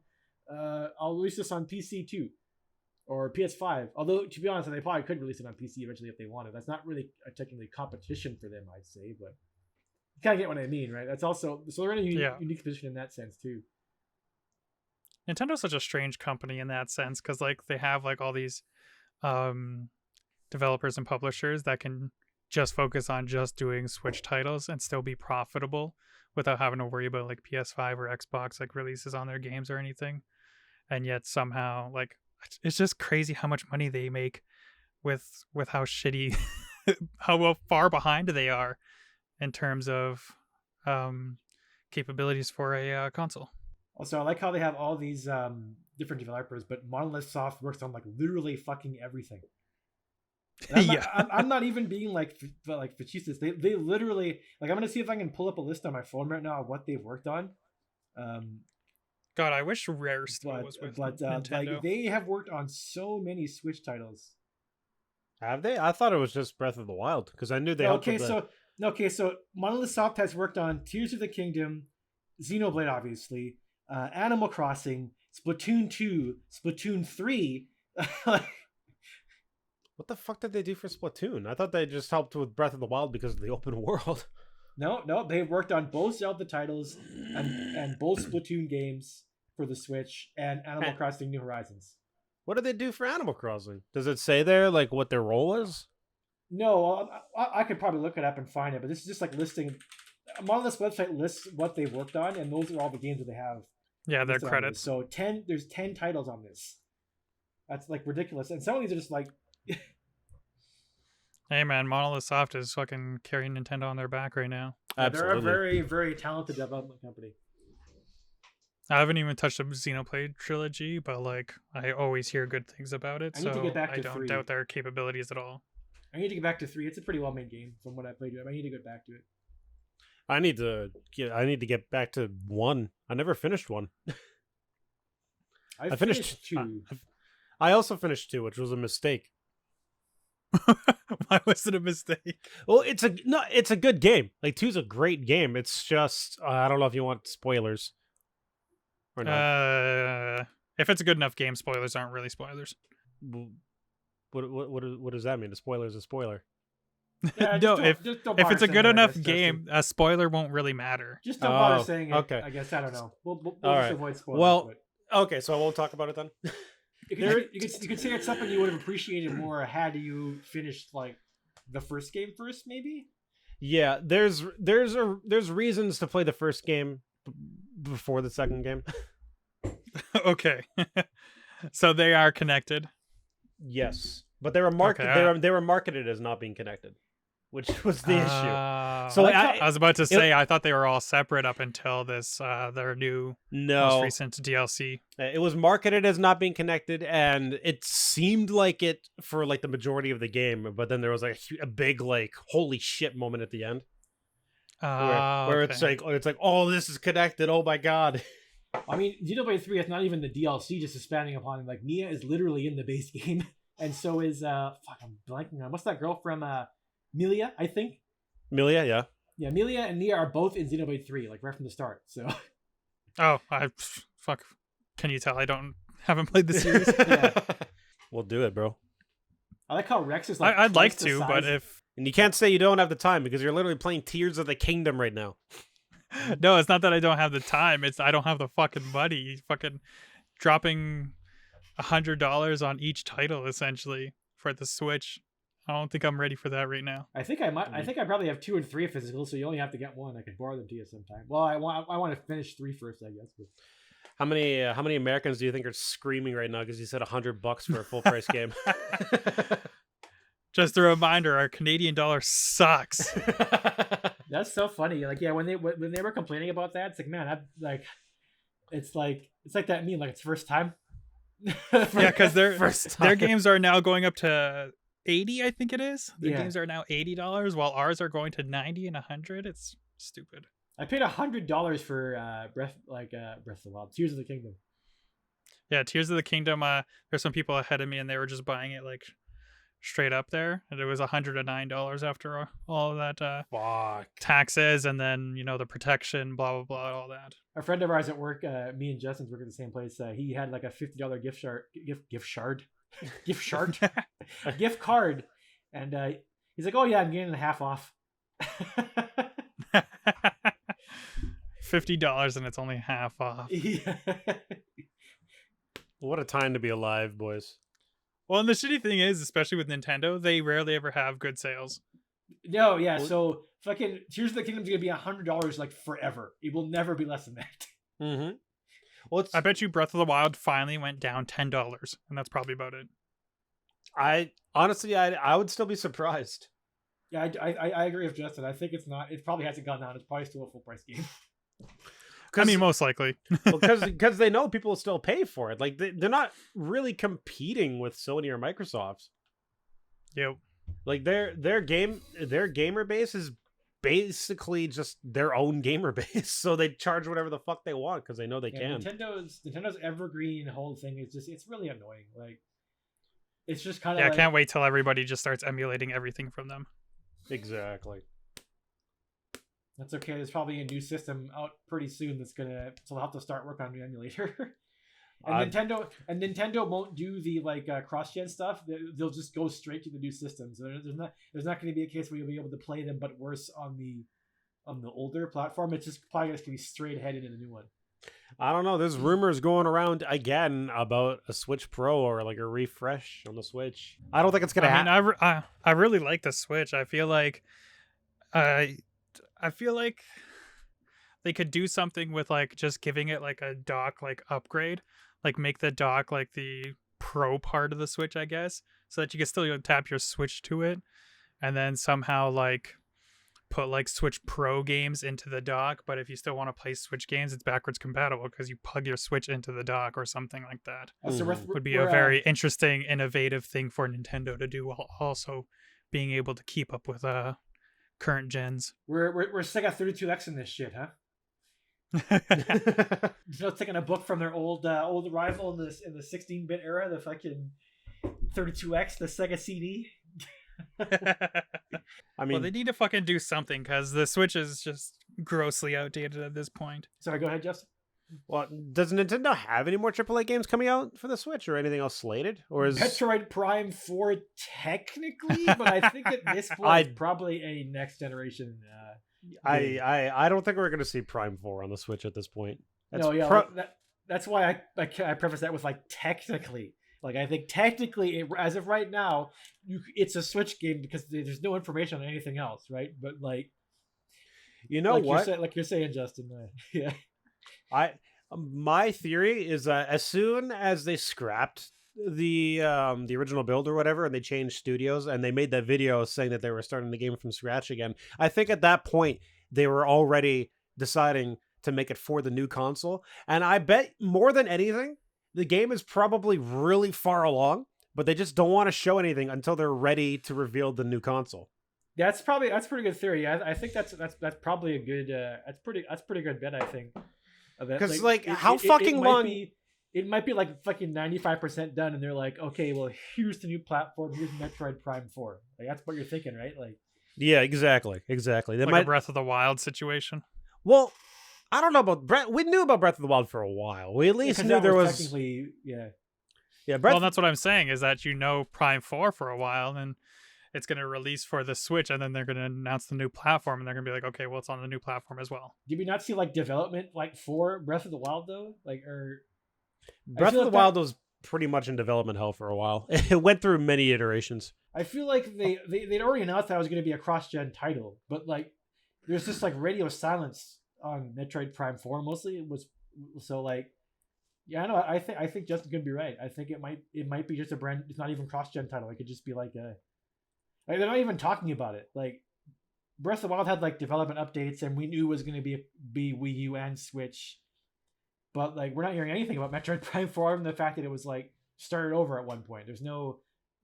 PC too, or PS5. Although to be honest, they probably could release it on PC eventually if they wanted. That's not really a technically competition for them, I'd say, but you kind of get what I mean, right? That's also, so they're in a unique position in that sense too. Nintendo's such a strange company in that sense, because like they have like all these developers and publishers that can just focus on just doing Switch titles and still be profitable without having to worry about like PS5 or Xbox like releases on their games or anything. And yet somehow like it's just crazy how much money they make with how shitty how far behind they are in terms of capabilities for a console. Also, I like how they have all these different developers, but Monolith Soft works on like literally fucking everything. I'm not even being like facetious. They literally like, I'm gonna see if I can pull up a list on my phone right now of what they've worked on. God, I wish Rare still was with Nintendo. Like they have worked on so many Switch titles. Have they? I thought it was just Breath of the Wild, because I knew they. So Monolith Soft has worked on Tears of the Kingdom, Xenoblade, obviously, Animal Crossing, Splatoon 2, Splatoon 3. What the fuck did they do for Splatoon? I thought they just helped with Breath of the Wild because of the open world. No, they've worked on both Zelda titles and both Splatoon games for the Switch and Animal Crossing New Horizons. What did they do for Animal Crossing? Does it say there like what their role is? No, I could probably look it up and find it, but this is just like listing. Monolith's website lists what they've worked on, and those are all the games that they have Yeah, their listed on this. credits. So there's 10 titles on this. That's like ridiculous. And some of these are just like Hey man, Monolith Soft is fucking carrying Nintendo on their back right now. yeah, they're a very, very talented development company. I haven't even touched the Xenoblade trilogy, but like I always hear good things about it, I need to get back to I don't 3. doubt their capabilities at all. I need to get back to 3. It's a pretty well made game from what I played. I need to get back to it. I need to get back to 1. I never finished 1. I finished 2. I also finished 2, which was a mistake. Why was it a mistake? Well, it's a good game. Like 2's a great game. It's just I don't know if you want spoilers or not. If it's a good enough game, spoilers aren't really spoilers. What does that mean? A spoiler is a spoiler. Yeah, No, if it's a good enough guess, game, a spoiler won't really matter. just don't bother saying it. Okay. I guess I don't know. We'll All just right. avoid spoilers. Well, but okay, so I won't talk about it then. you could say it's something you would have appreciated more had you finished like the first game first, maybe. Yeah, there's reasons to play the first game before the second game. Okay. So they are connected. Yes, but they were marketed as not being connected, which was the issue. So I was about to say I thought they were all separate up until this their new most recent DLC. It was marketed as not being connected, and it seemed like it for like the majority of the game. But then there was like a big like holy shit moment at the end, where okay. it's like oh, this is connected. Oh my god. I mean, Xenoblade 3, it's not even the DLC just expanding upon it. Like, Mia is literally in the base game. And so is, I'm blanking on, what's that girl from, Milia, I think? Milia, yeah. Yeah, Milia and Nia are both in Xenoblade 3, like, right from the start, so. Oh, fuck. Can you tell I haven't played the series? Yeah. We'll do it, bro. I like how Rex is like I'd like twice the to, size. but if... And you can't say you don't have the time because you're literally playing Tears of the Kingdom right now. No, it's not that I don't have the time. It's I don't have the fucking money. Fucking dropping $100 on each title essentially for the Switch. I don't think I'm ready for that right now. I think I might. I think I probably have 2 and 3 physical, so you only have to get 1. I can borrow them to you sometime. Well, I want to finish 3 first, I guess. But... How many Americans do you think are screaming right now because you said $100 for a full price game? Just a reminder, our Canadian dollar sucks. That's so funny. Like, yeah, when they were complaining about that, it's like, man, it's like that meme, like it's first time. Yeah, because their games are now going up to 80, I think it is. Their games are now $80, while ours are going to 90 and 100. It's stupid. I paid $100 for Breath of the Wild, Tears of the Kingdom. Yeah, Tears of the Kingdom. There's some people ahead of me, and they were just buying it like straight up there, and it was $109 after all of that taxes, and then the protection, blah blah blah, all that. A friend of ours at work, me and Justin's work at the same place. He had like a $50 gift card, and he's like, "Oh yeah, I'm getting half off." $50 and it's only half off. Yeah. What a time to be alive, boys. Well, and the shitty thing is, especially with Nintendo, they rarely ever have good sales. No, yeah. So fucking Tears of the Kingdom's gonna be $100 like forever. It will never be less than that. Mm-hmm. Well, I bet you Breath of the Wild finally went down $10, and that's probably about it. I would still be surprised. Yeah, I agree with Justin. I think it's not. It probably hasn't gone down. It's probably still a full price game. I mean, most likely. Because they know people will still pay for it. Like they're not really competing with Sony or Microsoft. Yep. Like their gamer base is basically just their own gamer base, so they charge whatever the fuck they want because they know they can. Nintendo's evergreen whole thing is just it's really annoying. Like it's just kind of I can't wait till everybody just starts emulating everything from them. Exactly. That's okay. There's probably a new system out pretty soon so they'll have to start work on a new emulator. And Nintendo won't do the cross-gen stuff. They'll just go straight to the new system. So there's not going to be a case where you'll be able to play them, but worse on the older platform. It's just probably going to be straight ahead into the new one. I don't know. There's rumors going around again about a Switch Pro or like a refresh on the Switch. I don't think it's going to happen. I really like the Switch. I feel like they could do something with like just giving it like a dock like upgrade, like make the dock like the pro part of the Switch, I guess, so that you can still tap your Switch to it, and then somehow like put like Switch Pro games into the dock, but if you still want to play Switch games, it's backwards compatible because you plug your Switch into the dock or something like that. Would be a very interesting, innovative thing for Nintendo to do, while also being able to keep up with current gens. We're Sega 32X in this shit, huh? So taking a book from their old rival in the 16-bit era, the fucking 32X, the Sega CD. I mean, well, they need to fucking do something because the Switch is just grossly outdated at this point. Sorry, go ahead, Justin. Well, does Nintendo have any more AAA games coming out for the Switch or anything else slated? Or is Metroid Prime 4 technically, but I think at this point it's probably a next generation. I don't think we're going to see Prime 4 on the Switch at this point. That's why I preface that with like technically. Like, I think technically, as of right now, it's a Switch game because there's no information on anything else, right? But like, you know what? You're saying, Justin, yeah. My theory is that as soon as they scrapped the original build or whatever, and they changed studios and they made that video saying that they were starting the game from scratch again, I think at that point they were already deciding to make it for the new console. And I bet more than anything, the game is probably really far along, but they just don't want to show anything until they're ready to reveal the new console. That's pretty good theory. I think that's probably a good that's pretty good bet, I think. Because how fucking long? It might be like fucking 95% done, and they're like, okay, well, here's the new platform. Here's Metroid Prime 4. Like, that's what you're thinking, right? Like, yeah, exactly. They like a Breath of the Wild situation. Well, I don't know about Breath. We knew about Breath of the Wild for a while. We at least knew there was technically, yeah. Well, that's what I'm saying is that Prime 4 for a while, and it's going to release for the Switch, and then they're going to announce the new platform, and they're going to be like, okay, well, it's on the new platform as well. Did we not see like development like for Breath of the Wild though? Breath of the Wild was pretty much in development hell for a while. It went through many iterations. I feel like they'd already announced that it was going to be a cross-gen title, but like there's just like radio silence on Metroid Prime 4 mostly. It was so like, yeah, I know. I think Justin's gonna be right. I think it might be just a brand. It's not even cross-gen title. It could just be like they're not even talking about it. Like Breath of the Wild had like development updates, and we knew it was gonna be Wii U and Switch, but like we're not hearing anything about Metroid Prime 4 and the fact that it was like started over at one point. There's no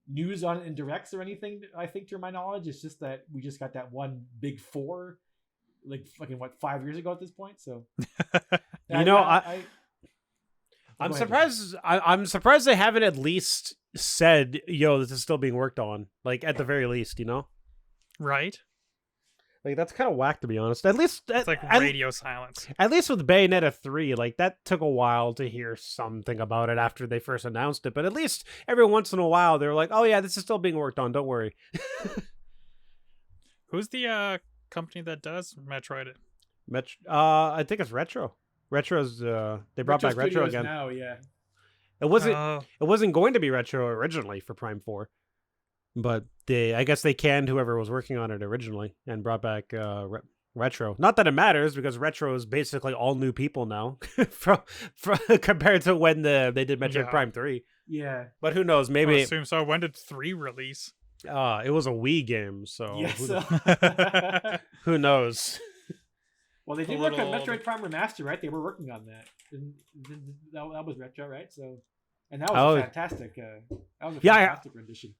news on it in directs or anything. I think, to my knowledge, it's just that we just got that one big 4. Like fucking 5 years ago at this point. So I'm surprised. I'm surprised they haven't at least said, "Yo, this is still being worked on." Like at the very least, right? Like that's kind of whack, to be honest. At least it's like radio silence. At least with Bayonetta 3, like that took a while to hear something about it after they first announced it. But at least every once in a while, they were like, "Oh yeah, this is still being worked on. Don't worry." Who's the company that does Metroid? I think it's Retro. Retro's they brought back Retro again. Now, yeah. It wasn't going to be Retro originally for Prime 4, but I guess they canned whoever was working on it originally and brought back Retro. Not that it matters because Retro is basically all new people now, from compared to when they did Metroid Prime 3. Yeah, but who knows? Maybe I assume so. When did 3 release? It was a Wii game, so yes. Who knows? Well, they did work on Metroid Prime Remaster, right? They were working on that. That was Retro, right? So, and that was fantastic. Fantastic rendition.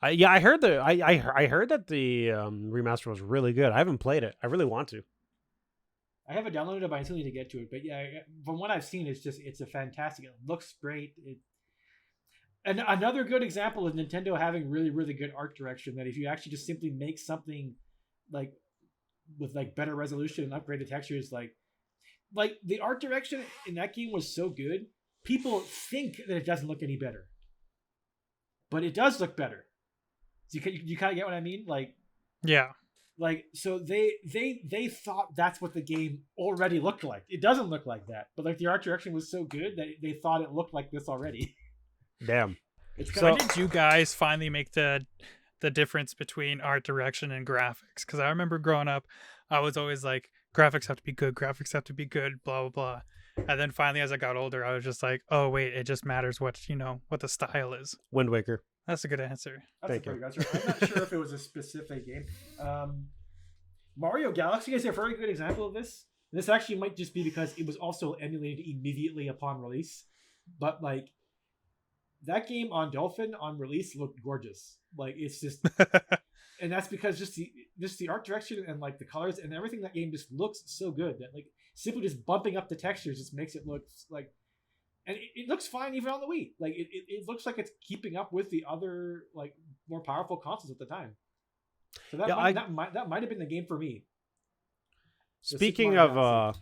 I heard I heard that the remaster was really good. I haven't played it. I really want to. I have it downloaded, but I still need to get to it. But yeah, from what I've seen, it's a fantastic. It looks great. And another good example of Nintendo having really, really good art direction, that if you actually just simply make something like with like better resolution and upgraded textures, like the art direction in that game was so good, people think that it doesn't look any better, but it does look better. So you kind of get what I mean? Like, yeah. Like, so they thought that's what the game already looked like. It doesn't look like that, but like the art direction was so good that they thought it looked like this already. Damn. When did you guys finally make the difference between art direction and graphics? Because I remember growing up, I was always like, graphics have to be good, blah blah blah. And then finally, as I got older, I was just like, oh wait, it just matters what what the style is. Wind Waker. That's a good answer. Thank you. I'm not sure if it was a specific game. Mario Galaxy is a very good example of this. This actually might just be because it was also emulated immediately upon release, but like that game on Dolphin on release looked gorgeous. Like it's just, and that's because just the art direction and like the colors and everything in that game just looks so good that like simply just bumping up the textures just makes it look like, and it looks fine even on the Wii. Like it looks like it's keeping up with the other like more powerful consoles at the time. So that might have been the game for me. Speaking of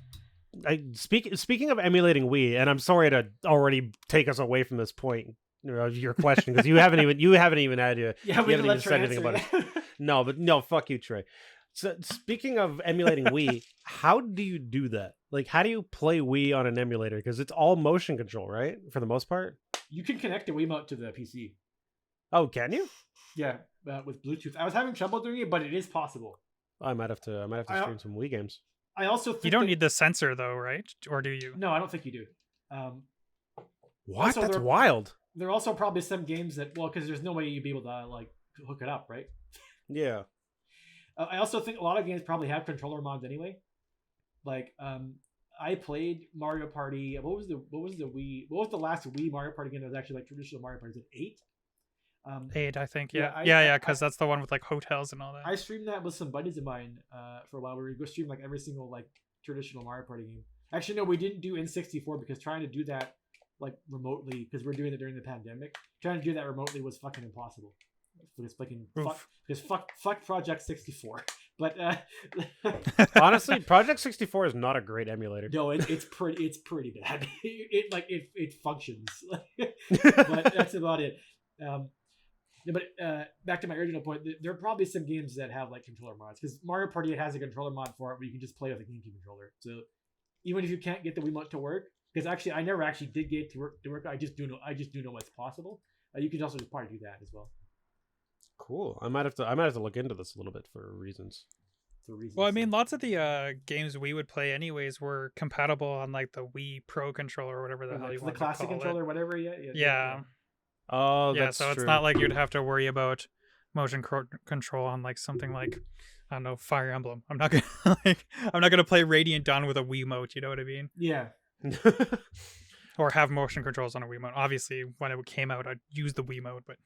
speaking of emulating Wii, and I'm sorry to already take us away from this point of your question because you haven't even had you haven't even said anything about it. No, fuck you, Trey. So speaking of emulating Wii, how do you do that? Like, how do you play Wii on an emulator? Because it's all motion control, right? For the most part, you can connect the Wiimote to the PC. Oh, can you? Yeah, with Bluetooth. I was having trouble doing it, but it is possible. I might have to stream some Wii games. I also think you don't need the sensor though, right? Or do you? No, I don't think you do. What? That's wild. There are also probably some games that, well, because there's no way you'd be able to like hook it up, right? Yeah. I also think a lot of games probably have controller mods anyway. Like, I played Mario Party. What was the last Wii Mario Party game that was actually like traditional Mario Party? Is it 8? 8, I think. Yeah, because that's the one with like hotels and all that. I streamed that with some buddies of mine for a while. We would go stream like every single like traditional Mario Party game. Actually, no, we didn't do N64 because trying to do that like remotely, because we're doing it during the pandemic. Trying to do that remotely was fucking impossible. Because fuck Project 64. But honestly, Project 64 is not a great emulator. No, it's pretty bad. It functions, but that's about it. But back to my original point, there are probably some games that have like controller mods because Mario Party has a controller mod for it where you can just play with a GameCube controller. So even if you can't get the Wiimote to work, because actually I never actually did get it to work. I just do know it's possible. You can also just probably do that as well. Cool. I might have to look into this a little bit for reasons. Well, I mean, lots of the games we would play anyways were compatible on like the Wii Pro controller or whatever the hell you want to call it. The classic controller, whatever. Yeah. Oh, yeah. that's So it's true. not like you'd have to worry about motion control on like something like, I don't know, Fire Emblem. I'm not gonna play Radiant Dawn with a Wiimote. You know what I mean? Yeah. Or have motion controls on a Wiimote. Obviously, when it came out, I'd use the Wiimote, but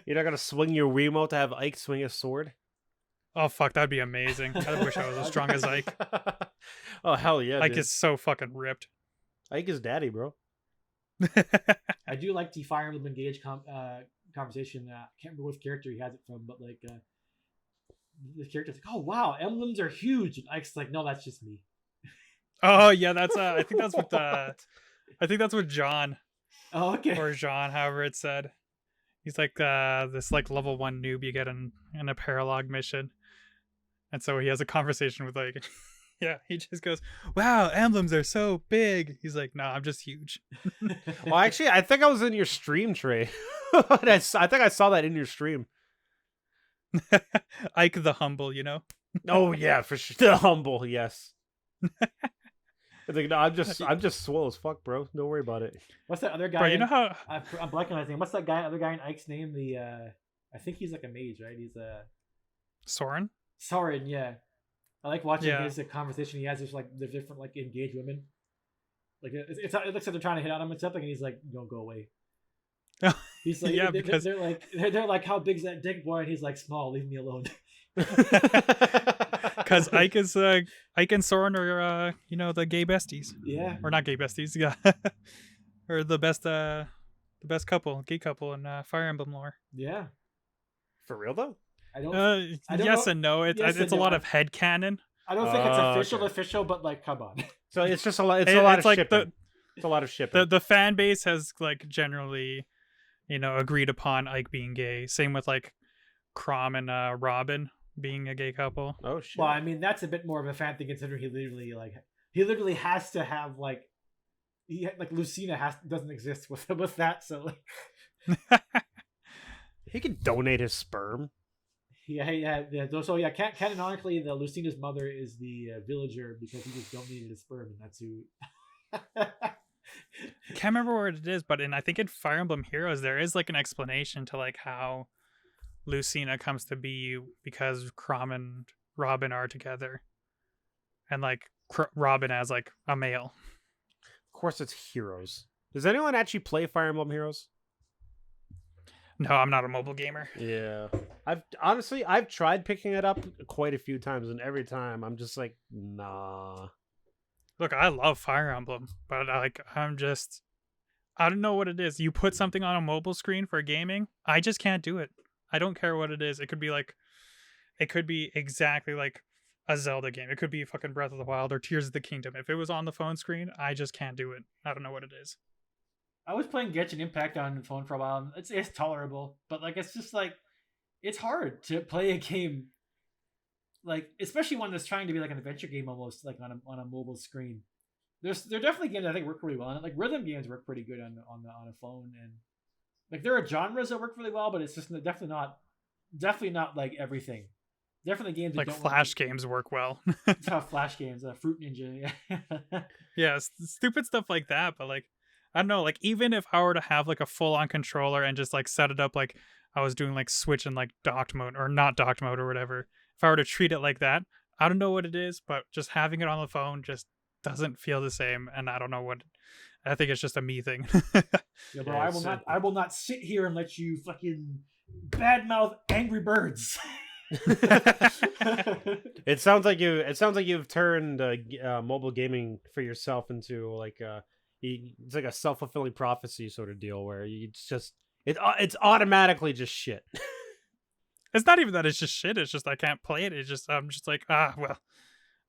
you're not gonna swing your Wiimote to have Ike swing a sword. Oh fuck, that'd be amazing. I wish I was as strong as Ike. Oh hell yeah, Ike is so fucking ripped. Ike is daddy, bro. I do like the Fire Emblem Engage conversation. I can't remember which character he has it from, but like the character's like, "Oh wow, emblems are huge," and Ike's like, "No, that's just me." Oh yeah, that's I think that's what John. Oh okay. Or Jean, however it's said. He's like this like level 1 noob you get in a paralog mission, and so he has a conversation with like. Yeah, he just goes, "Wow, emblems are so big." He's like, "No, I'm just huge." Well, actually, I think I was in your stream, Trey. I think I saw that in your stream. Ike the humble, you know. Oh yeah, for sure. The humble, yes. I think no, I'm just swole as fuck, bro. Don't worry about it. What's that other guy? Bro, you know how I'm blanking on his name. What's that other guy in Ike's name? I think he's like a mage, right? He's Soren. Soren, yeah. I like watching his conversation he has with like the different like engaged women. Like it looks like they're trying to hit on him and something, and he's like, "Don't go away." He's like, yeah, because they're like, "How big's that dick, boy?" And he's like, "Small. Leave me alone." Because Ike and Soren are the gay besties. Yeah. Or not gay besties, yeah. Or the best couple, gay couple in Fire Emblem lore. Yeah. For real though? I don't yes know. and no. It's a lot of headcanon. I don't think it's official, but like, come on. So it's just a lot. It's a lot of like shipping. It's a lot of shipping. The fan base has like generally, agreed upon Ike being gay. Same with like Crom and Robin being a gay couple. Oh shit. Well, I mean that's a bit more of a fan thing considering he literally has to have like Lucina doesn't exist with that, so like he could donate his sperm. So canonically, the Lucina's mother is the villager because he just donated his sperm, and that's who. Can't remember what it is, but I think in Fire Emblem Heroes there is like an explanation to like how Lucina comes to be because Chrom and Robin are together, and like Robin as like a male. Of course, it's Heroes. Does anyone actually play Fire Emblem Heroes? No, I'm not a mobile gamer. Yeah, I've tried picking it up quite a few times, and every time I'm just like, nah. Look, I love Fire Emblem, but I don't know what it is. You put something on a mobile screen for gaming, I just can't do it. I don't care what it is. It could be exactly like a Zelda game. It could be fucking Breath of the Wild or Tears of the Kingdom. If it was on the phone screen, I just can't do it. I don't know what it is. I was playing Genshin Impact on the phone for a while. And it's tolerable, but like it's just like it's hard to play a game. Like, especially one that's trying to be like an adventure game almost, like on a mobile screen. There are definitely games I think work really well on it. Like rhythm games work pretty good on a phone, and like there are genres that work really well, but it's just definitely not like everything. Definitely games like that don't Flash games work well. It's how Flash games, Fruit Ninja, yeah, stupid stuff like that. But like, I don't know, like even if I were to have like a full on controller and just like set it up like I was doing like Switch and like docked mode or not docked mode or whatever. If I were to treat it like that, I don't know what it is, but just having it on the phone just doesn't feel the same, and I don't know what. I think it's just a me thing. Yeah, bro, I will not sit here and let you fucking badmouth Angry Birds. It sounds like you've turned mobile gaming for yourself into like it's like a self-fulfilling prophecy sort of deal where it's automatically just shit. It's not even that it's just shit. It's just I can't play it. It's just I'm just like well,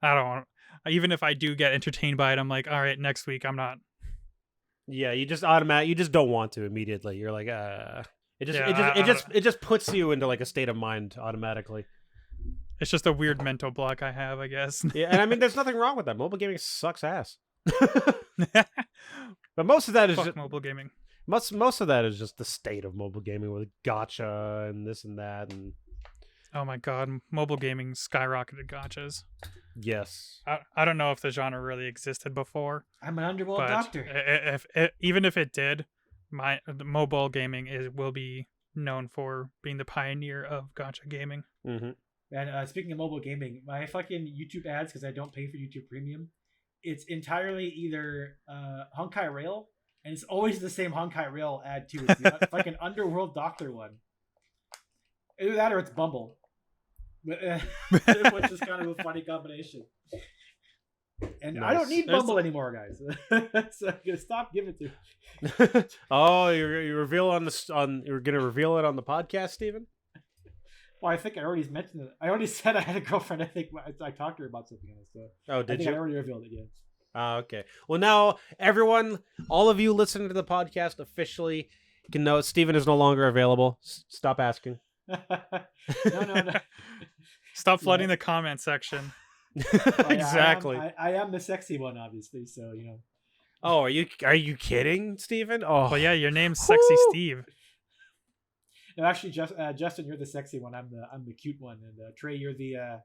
I don't want. Even if I do get entertained by it, I'm like, all right, next week I'm not. Yeah, you just don't want to immediately. You're like it just puts you into like a state of mind automatically. It's just a weird mental block I have, I guess. Yeah, and I mean there's nothing wrong with that. Mobile gaming sucks ass. But most of that is just mobile gaming. Most of that is just the state of mobile gaming with gacha and this and that and oh my god, mobile gaming skyrocketed gachas. Yes. I don't know if the genre really existed before. I'm an underworld doctor. Even if it did, the mobile gaming will be known for being the pioneer of gacha gaming. Mm-hmm. And speaking of mobile gaming, my fucking YouTube ads, because I don't pay for YouTube Premium, it's entirely either Honkai Rail, and it's always the same Honkai Rail ad too. It's the fucking Underworld Doctor one. Either that or it's Bumble. Which is kind of a funny combination. And nice. I don't need Bumble anymore, guys. So I'm gonna stop giving it to. Oh, you reveal you're gonna reveal it on the podcast, Steven? Well, I think I already mentioned it. I already said I had a girlfriend. I think I talked to her about something else. So did you? I already revealed it. Yeah. Okay. Well, now everyone, all of you listening to the podcast officially can know Steven is no longer available. Stop asking. No. Stop flooding the comment section. Exactly. I am the sexy one, obviously. So you know. Oh, are you kidding, Steven? Oh, well, yeah, your name's Sexy Steve. No, actually, Justin, you're the sexy one. I'm the cute one, and Trey, you're the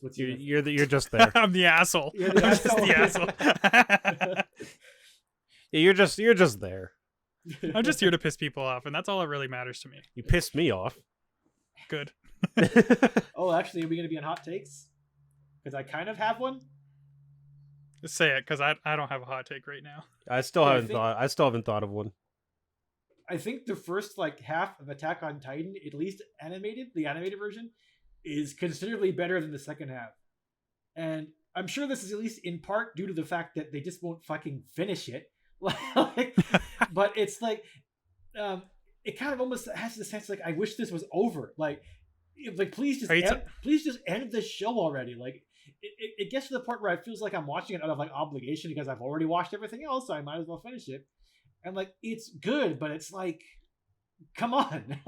what's you're just there. I'm the asshole. You're the asshole. Just the asshole. Yeah, you're just there. I'm just here to piss people off, and that's all that really matters to me. You pissed me off. Good. Oh, actually, are we going to be on hot takes? Because I kind of have one. Just say it, because I don't have a hot take right now. I still haven't thought of one. I think the first half of Attack on Titan, at least the animated version, is considerably better than the second half. And I'm sure this is at least in part due to the fact that they just won't fucking finish it. But it's like, it kind of almost has the sense I wish this was over. Please just end the show already. It gets to the point where it feels like I'm watching it out of obligation because I've already watched everything else, so I might as well finish it. And it's good, but it's come on.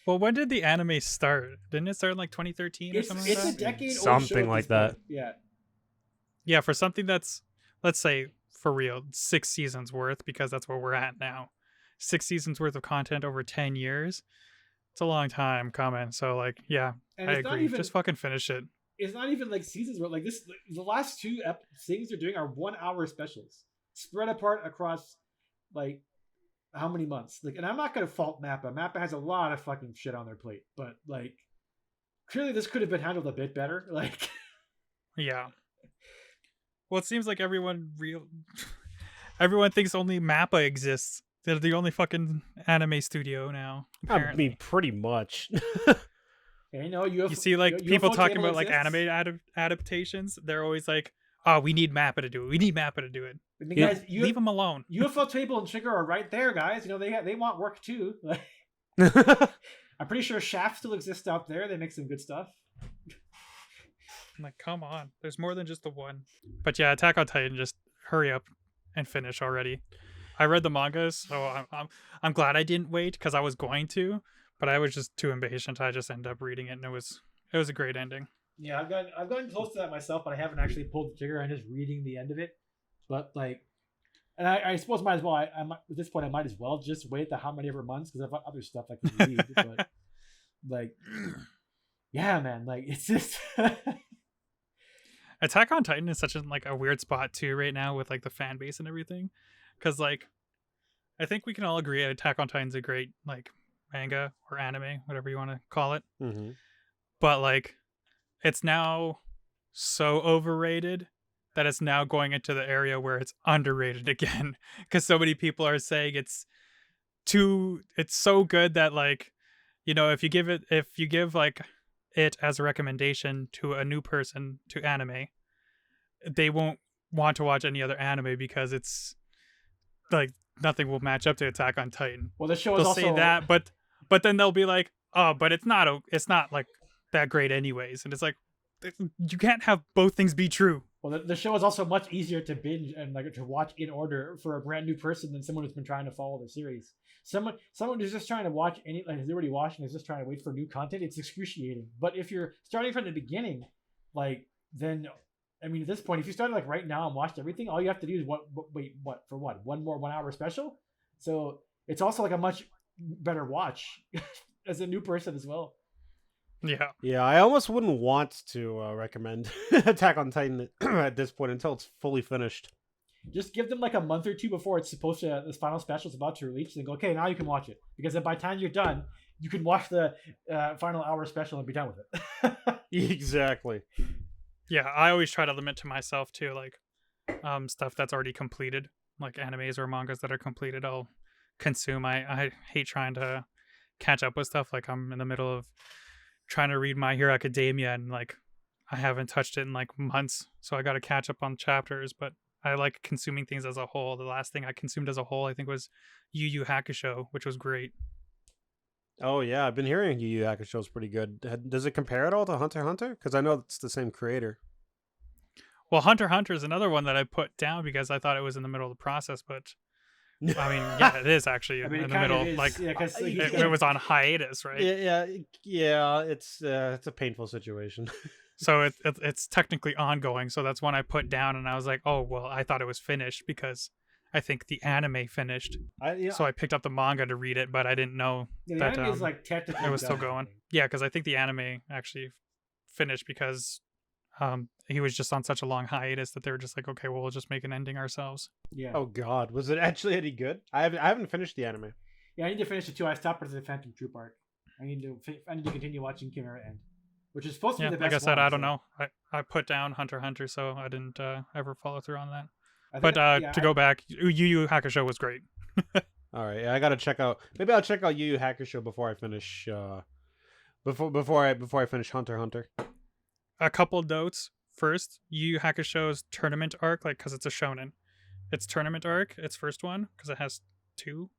Well, when did the anime start? Didn't it start in 2013 or something? It's a decade old. Something like that. Yeah. Yeah, for something that's, let's say, for real, 6 seasons worth, because that's where we're at now. 6 seasons worth of content over 10 years. It's a long time coming. So like, yeah, And I it's not agree. even Just fucking finish it. it's not even like seasons where like this. The last two things they're doing are 1 hour specials spread apart across like how many months? Like, and I'm not gonna fault Mappa. Mappa has a lot of fucking shit on their plate, but like clearly this could have been handled a bit better. Like, Yeah. Well, it seems like everyone thinks only Mappa exists. They're the only fucking anime studio now. Apparently. I mean, pretty much. you know, you see like people talking about like anime adaptations. They're always like, "Oh, we need Mappa to do it. We need Mappa to do it." I mean, guys, leave them alone. UFO Table and Trigger are right there, guys. You know they want work too. I'm pretty sure Shaft still exists out there. They make some good stuff. I'm like, come on. There's more than just the one. But yeah, Attack on Titan, just hurry up and finish already. I read the mangas, so I'm glad I didn't wait because I was going to, but I was just too impatient. I just ended up reading it, and it was a great ending. Yeah, I've gotten close to that myself, but I haven't actually pulled the trigger. I'm just reading the end of it. But like, and I suppose might as well. I might, at this point, I might as well just wait how many ever months because I've got other stuff I can read. But like, yeah, man, like it's just. Attack on Titan is such a weird spot too right now with like the fan base and everything, because like, I think we can all agree Attack on Titan's a great like manga or anime, whatever you want to call it. Mm-hmm. But like, it's now so overrated that it's now going into the area where it's underrated again, because so many people are saying it's so good that like, you know, if you give like it as a recommendation to a new person to anime, they won't want to watch any other anime because it's like nothing will match up to Attack on Titan. Well, the show is they'll also say that, but then they'll be like, oh, but it's not like that great anyways, and it's like, you can't have both things be true. Well, the show is also much easier to binge and like to watch in order for a brand new person than someone who's been trying to follow the series. Someone who's just trying to watch has already watched and is just trying to wait for new content. It's excruciating. But if you're starting from the beginning, like then, I mean, at this point, if you started like right now and watched everything, all you have to do is one more 1 hour special. So it's also like a much better watch as a new person as well. Yeah, I almost wouldn't want to recommend Attack on Titan at this point until it's fully finished. Just give them like a month or two before it's supposed to, this final special is about to release, and go, okay, now you can watch it. Because then by the time you're done, you can watch the final hour special and be done with it. Exactly. Yeah, I always try to limit to myself too, like stuff that's already completed, like animes or mangas that are completed, I'll consume. I hate trying to catch up with stuff. Like I'm in the middle of trying to read My Hero Academia and like I haven't touched it in like months, so I got to catch up on chapters. But I like consuming things as a whole. The last thing I consumed as a whole, I think, was Yu Yu Hakusho, which was great. Oh yeah, I've been hearing Yu Yu Hakusho is pretty good. Does it compare at all to Hunter x Hunter? Because I know it's the same creator. Well, Hunter x Hunter is another one that I put down because I thought it was in the middle of the process, but I mean, yeah, it is actually in the middle. Like, yeah, it was on hiatus, right? Yeah. It's a painful situation. So it's technically ongoing. So that's one I put down, and I was like, oh well, I thought it was finished because I think the anime finished. So I picked up the manga to read it, but I didn't know that the anime is like technically it was still going. Yeah, because I think the anime actually finished because he was just on such a long hiatus that they were just like, okay, well, we'll just make an ending ourselves. Yeah. Oh God, was it actually any good? I haven't finished the anime. Yeah, I need to finish it too. I stopped at the Phantom Troop arc. I need to continue watching Chimera End, which is supposed to be the best. Like I said, I don't know. I put down Hunter x Hunter, so I didn't ever follow through on that. But to go back, Yu Yu Hakusho was great. All right, I gotta check out. Maybe I'll check out Yu Yu Hakusho before I finish. Before I finish Hunter x Hunter. A couple notes. First, Yu Yu Hakusho's tournament arc, like, because it's a shonen, its tournament arc, its first one, because it has two,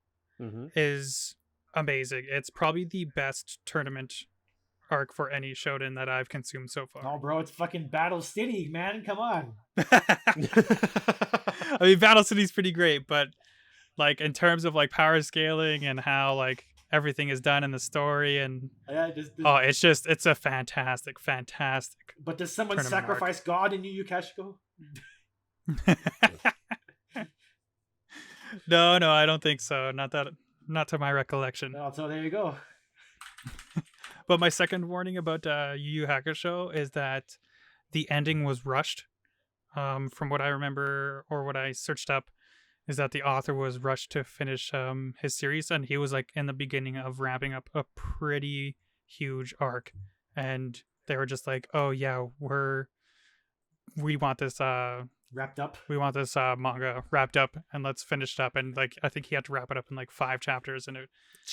is amazing. It's probably the best tournament arc for any shonen that I've consumed so far. Oh, bro, it's fucking Battle City, man. Come on. I mean, Battle City's pretty great, but like in terms of like power scaling and how like everything is done in the story, and it's a fantastic. But does someone sacrifice God in Yu Yu Hakusho? No, I don't think so. Not to my recollection. Well, so there you go. But my second warning about Yu Yu Hakusho is that the ending was rushed. From what I remember or what I searched up, is that the author was rushed to finish his series, and he was like in the beginning of wrapping up a pretty huge arc, and they were just like, "Oh yeah, we want this wrapped up. We want this manga wrapped up, and let's finish it up." And like, I think he had to wrap it up in like 5 chapters, and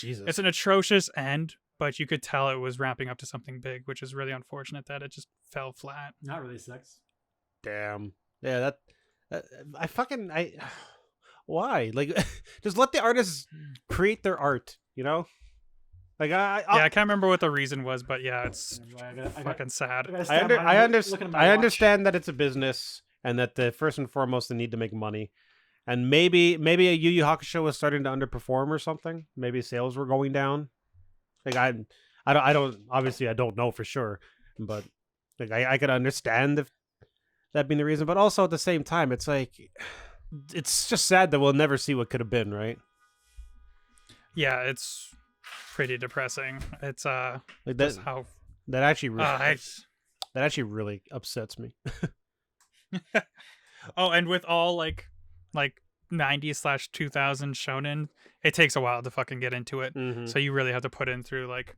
it's an atrocious end. But you could tell it was wrapping up to something big, which is really unfortunate that it just fell flat. Not really sucks. Damn. Yeah, why? Like, just let the artists create their art, you know? Like, I can't remember what the reason was, but yeah, it's fucking sad. I understand that it's a business and that first and foremost they need to make money. And maybe a Yu Yu Hakusho was starting to underperform or something. Maybe sales were going down. Like, I don't obviously I don't know for sure, but like I could understand if that being the reason. But also at the same time, it's like, it's just sad that we'll never see what could have been, right? Yeah, it's pretty depressing. It's like just how that actually really upsets me. Oh, and with all like 90s/2000 shonen, it takes a while to fucking get into it. Mm-hmm. So you really have to put in through like,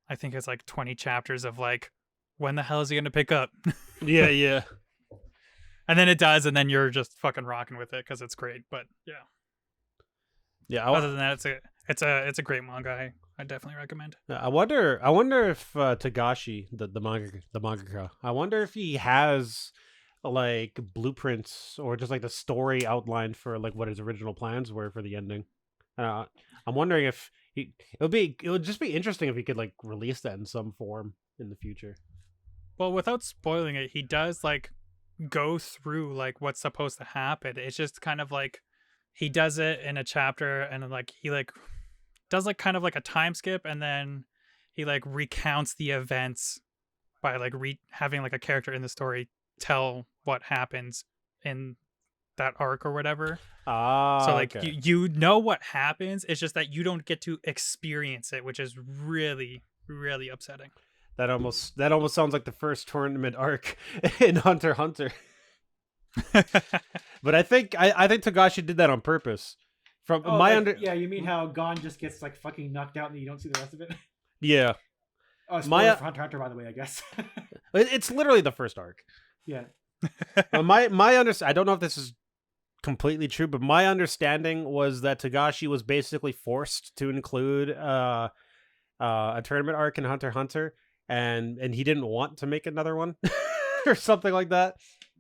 I think it's like 20 chapters of like, when the hell is he gonna pick up? Yeah. And then it does, and then you're just fucking rocking with it because it's great. But yeah. Other than that, it's a great manga. I definitely recommend. I wonder if Tagashi, the mangaka, I wonder if he has like blueprints or just like the story outlined for like what his original plans were for the ending. I'm wondering if it would just be interesting if he could like release that in some form in the future. Well, without spoiling it, he does like go through like what's supposed to happen. It's just kind of like he does it in a chapter, and then like he like does like kind of like a time skip, and then he like recounts the events by like having like a character in the story tell what happens in that arc or whatever. So like okay. you know what happens. It's just that you don't get to experience it, which is really, really upsetting. That almost sounds like the first tournament arc in Hunter x Hunter. But I think Tagashi did that on purpose. From yeah, you mean how Gon just gets like fucking knocked out and you don't see the rest of it? Yeah. Oh, spoilers for Hunter x Hunter, by the way, I guess. It's literally the first arc. Yeah. My I don't know if this is completely true, but my understanding was that Tagashi was basically forced to include a tournament arc in Hunter x Hunter, and he didn't want to make another one or something like that.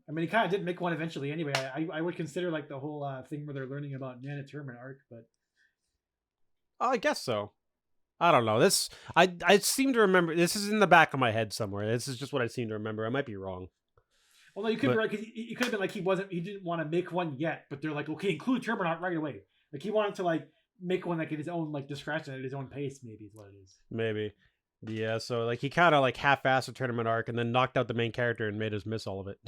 I mean, he kind of did make one eventually anyway. I would consider like the whole thing where they're learning about Nana tournament arc, but I guess so. I don't know. This I seem to remember. This is in the back of my head somewhere. This is just what I seem to remember. I might be wrong. Well, no, you could be right, because it could have been like he didn't want to make one yet, but they're like, okay, include tournament arc right away. Like he wanted to like make one like at his own like discretion, at his own pace. Maybe is what it is. Maybe. Yeah, so like he kind of like half-assed a tournament arc and then knocked out the main character and made us miss all of it.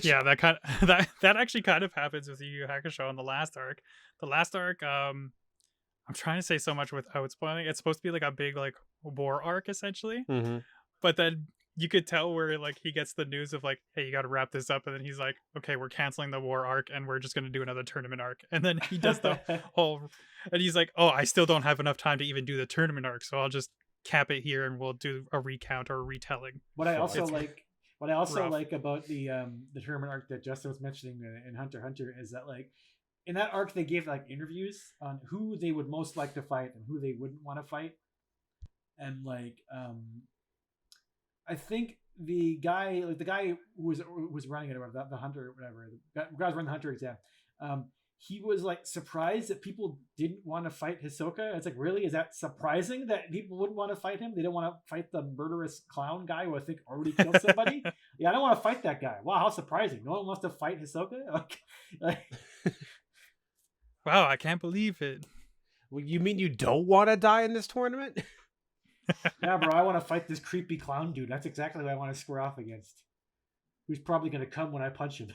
Yeah, that actually kind of happens with Yu Yu Hakusho in the last arc. The last arc, I'm trying to say so much without spoiling. It's supposed to be like a big like war arc essentially, but then you could tell where like he gets the news of like, hey, you got to wrap this up, and then he's like, okay, we're canceling the war arc and we're just going to do another tournament arc, and then he does the whole, and he's like, oh, I still don't have enough time to even do the tournament arc, so I'll just cap it here and we'll do a recount or a retelling. What I also like about the tournament arc that Justin was mentioning in Hunter x Hunter is that like in that arc they gave like interviews on who they would most like to fight and who they wouldn't want to fight, and like I think the guy who was running it, or the hunter, whatever, the guy was running the hunter exam, he was like surprised that people didn't want to fight Hisoka. It's like, really? Is that surprising that people wouldn't want to fight him? They don't want to fight the murderous clown guy who I think already killed somebody? Yeah, I don't want to fight that guy. Wow, how surprising. No one wants to fight Hisoka? Like wow, I can't believe it. Well, you mean you don't want to die in this tournament? Yeah, bro, I want to fight this creepy clown dude. That's exactly what I want to square off against. Who's probably going to come when I punch him.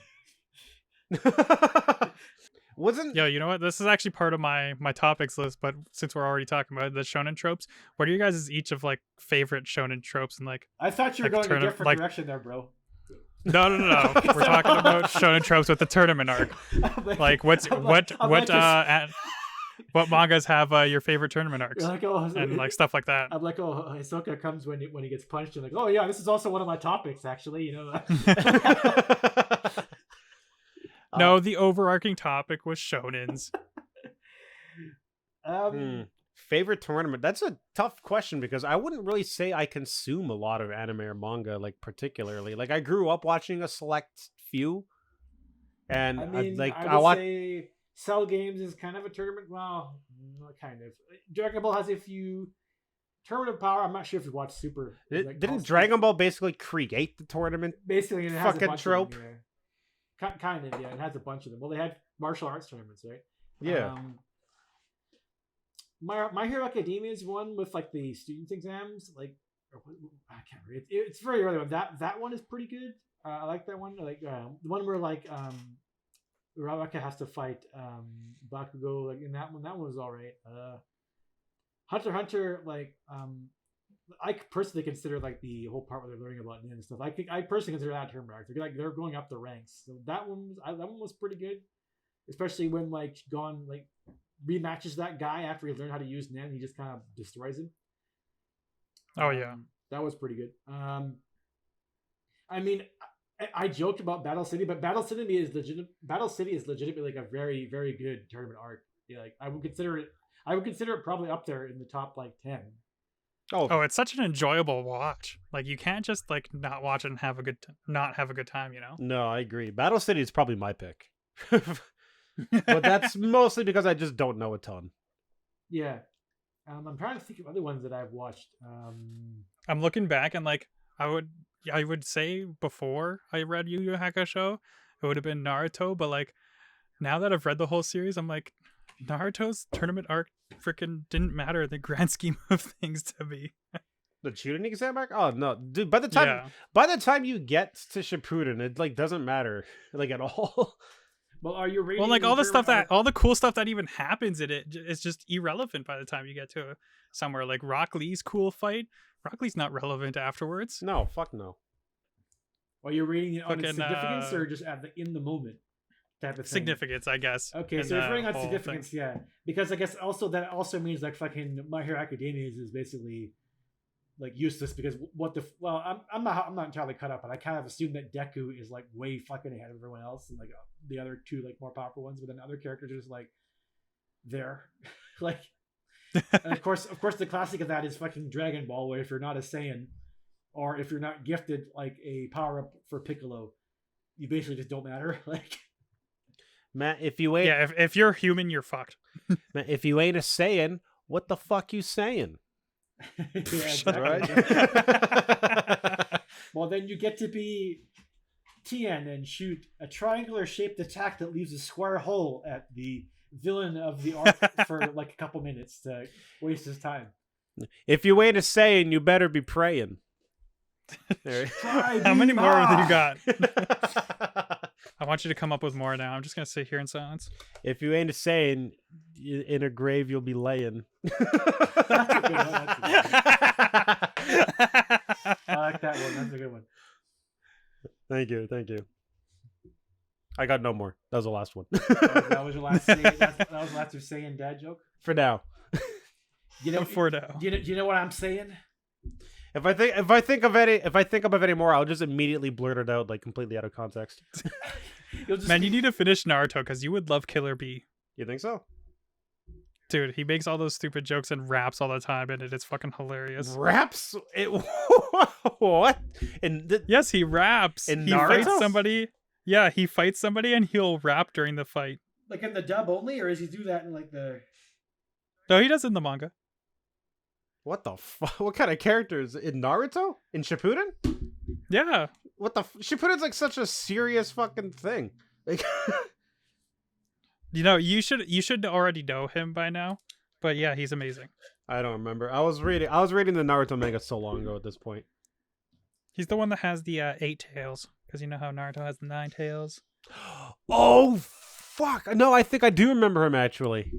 Wasn't Yo, you know what? This is actually part of my topics list, but since we're already talking about the shonen tropes, what are you guys' each of like favorite shonen tropes and like I thought you were like going a different direction there, bro. No. We're talking about shonen tropes with the tournament arc. Like what mangas have your favorite tournament arcs? Like, and like stuff like that. I'm like, Hisoka comes when he gets punched, and like, oh yeah, this is also one of my topics, actually. You know. No, the overarching topic was shonens. Favorite tournament? That's a tough question because I wouldn't really say I consume a lot of anime or manga, like particularly. Like I grew up watching a select few, and I mean, I would say Cell Games is kind of a tournament. Well, not kind of. Dragon Ball has a few. Tournament of Power. I'm not sure if you watched Super. Didn't Dragon Ball basically create the tournament? Basically, it has fucking a bunch trope. Of them, yeah. Kind of, yeah. It has a bunch of them. Well, they had martial arts tournaments, right? Yeah. My Hero Academia is one with like the students exams. Like, I can't remember. It's very early one. That one is pretty good. I like that one. Like the one where like Uraraka has to fight Bakugo. Like in that one was all right. Hunter x Hunter, like I personally consider like the whole part where they're learning about ninja and stuff. I personally consider that term arc. They're going up the ranks. So that one was pretty good, especially when like Gon like rematches that guy after he learned how to use Nen. He just kind of destroys him. Oh yeah, that was pretty good. I mean, I joked about Battle City, but Battle City is legitimately like a very, very good tournament arc. Yeah, like I would consider it probably up there in the top like 10. Oh, it's such an enjoyable watch. Like you can't just like not watch it and not have a good time, you know? No, I agree. Battle City is probably my pick. But that's mostly because I just don't know a ton. Yeah. I'm trying to think of other ones that I've watched. I'm looking back and like I would say before I read Yu Yu Hakusho, it would have been Naruto, but like now that I've read the whole series, I'm like Naruto's tournament arc freaking didn't matter in the grand scheme of things to me. The shooting exam arc? Oh no, dude! By the time you get to Shippuden, it like doesn't matter like at all. Well, are you reading? Well, like all the cool stuff that even happens in it is just irrelevant by the time you get to somewhere like Rock Lee's cool fight. Rock Lee's not relevant afterwards. No, fuck no. Are you reading it on its significance or just in the moment? Type of thing? Significance, I guess. Okay, so if reading on significance, yeah, because I guess that also means like fucking My Hero Academia is basically like useless because I'm not entirely cut up, but I kind of assume that Deku is like way fucking ahead of everyone else and like the other two like more powerful ones, but then other characters are just like there, like. And of course, the classic of that is fucking Dragon Ball, where if you're not a Saiyan, or if you're not gifted like a power up for Piccolo, you basically just don't matter. Like. Matt, if you ain't... Yeah, if you're human, you're fucked. Matt, if you ain't a Saiyan, what the fuck you saying? Yeah, exactly. Right? Well, then you get to be Tien and shoot a triangular-shaped attack that leaves a square hole at the villain of the arc for like a couple minutes to waste his time. If you ain't a Saiyan, you better be praying. How many more have you got? I want you to come up with more now. I'm just going to sit here in silence. If you ain't a Saiyan, in a grave you'll be laying. That's a good one. I like that one. That's a good one. Thank you. I got no more. That was the last one. That was your last Saiyan dad joke? For now. For now. Do you know what I'm saying? If I think of any more, I'll just immediately blurt it out like completely out of context. Man, you need to finish Naruto because you would love Killer Bee. You think so? Dude, he makes all those stupid jokes and raps all the time, and it's fucking hilarious. Raps? What? Yes, he raps. In he Naruto? Fights somebody. Yeah, he fights somebody and he'll rap during the fight. Like in the dub only, or does he do that in like the? No, he does in the manga. What the fuck? What kind of characters in Naruto? In Shippuden? Yeah. What the? Shippuden's like such a serious fucking thing. Like, you know, you should already know him by now. But yeah, he's amazing. I don't remember. I was reading the Naruto manga so long ago at this point. He's the one that has the 8 tails, because you know how Naruto has the 9 tails. Oh fuck! No, I think I do remember him actually.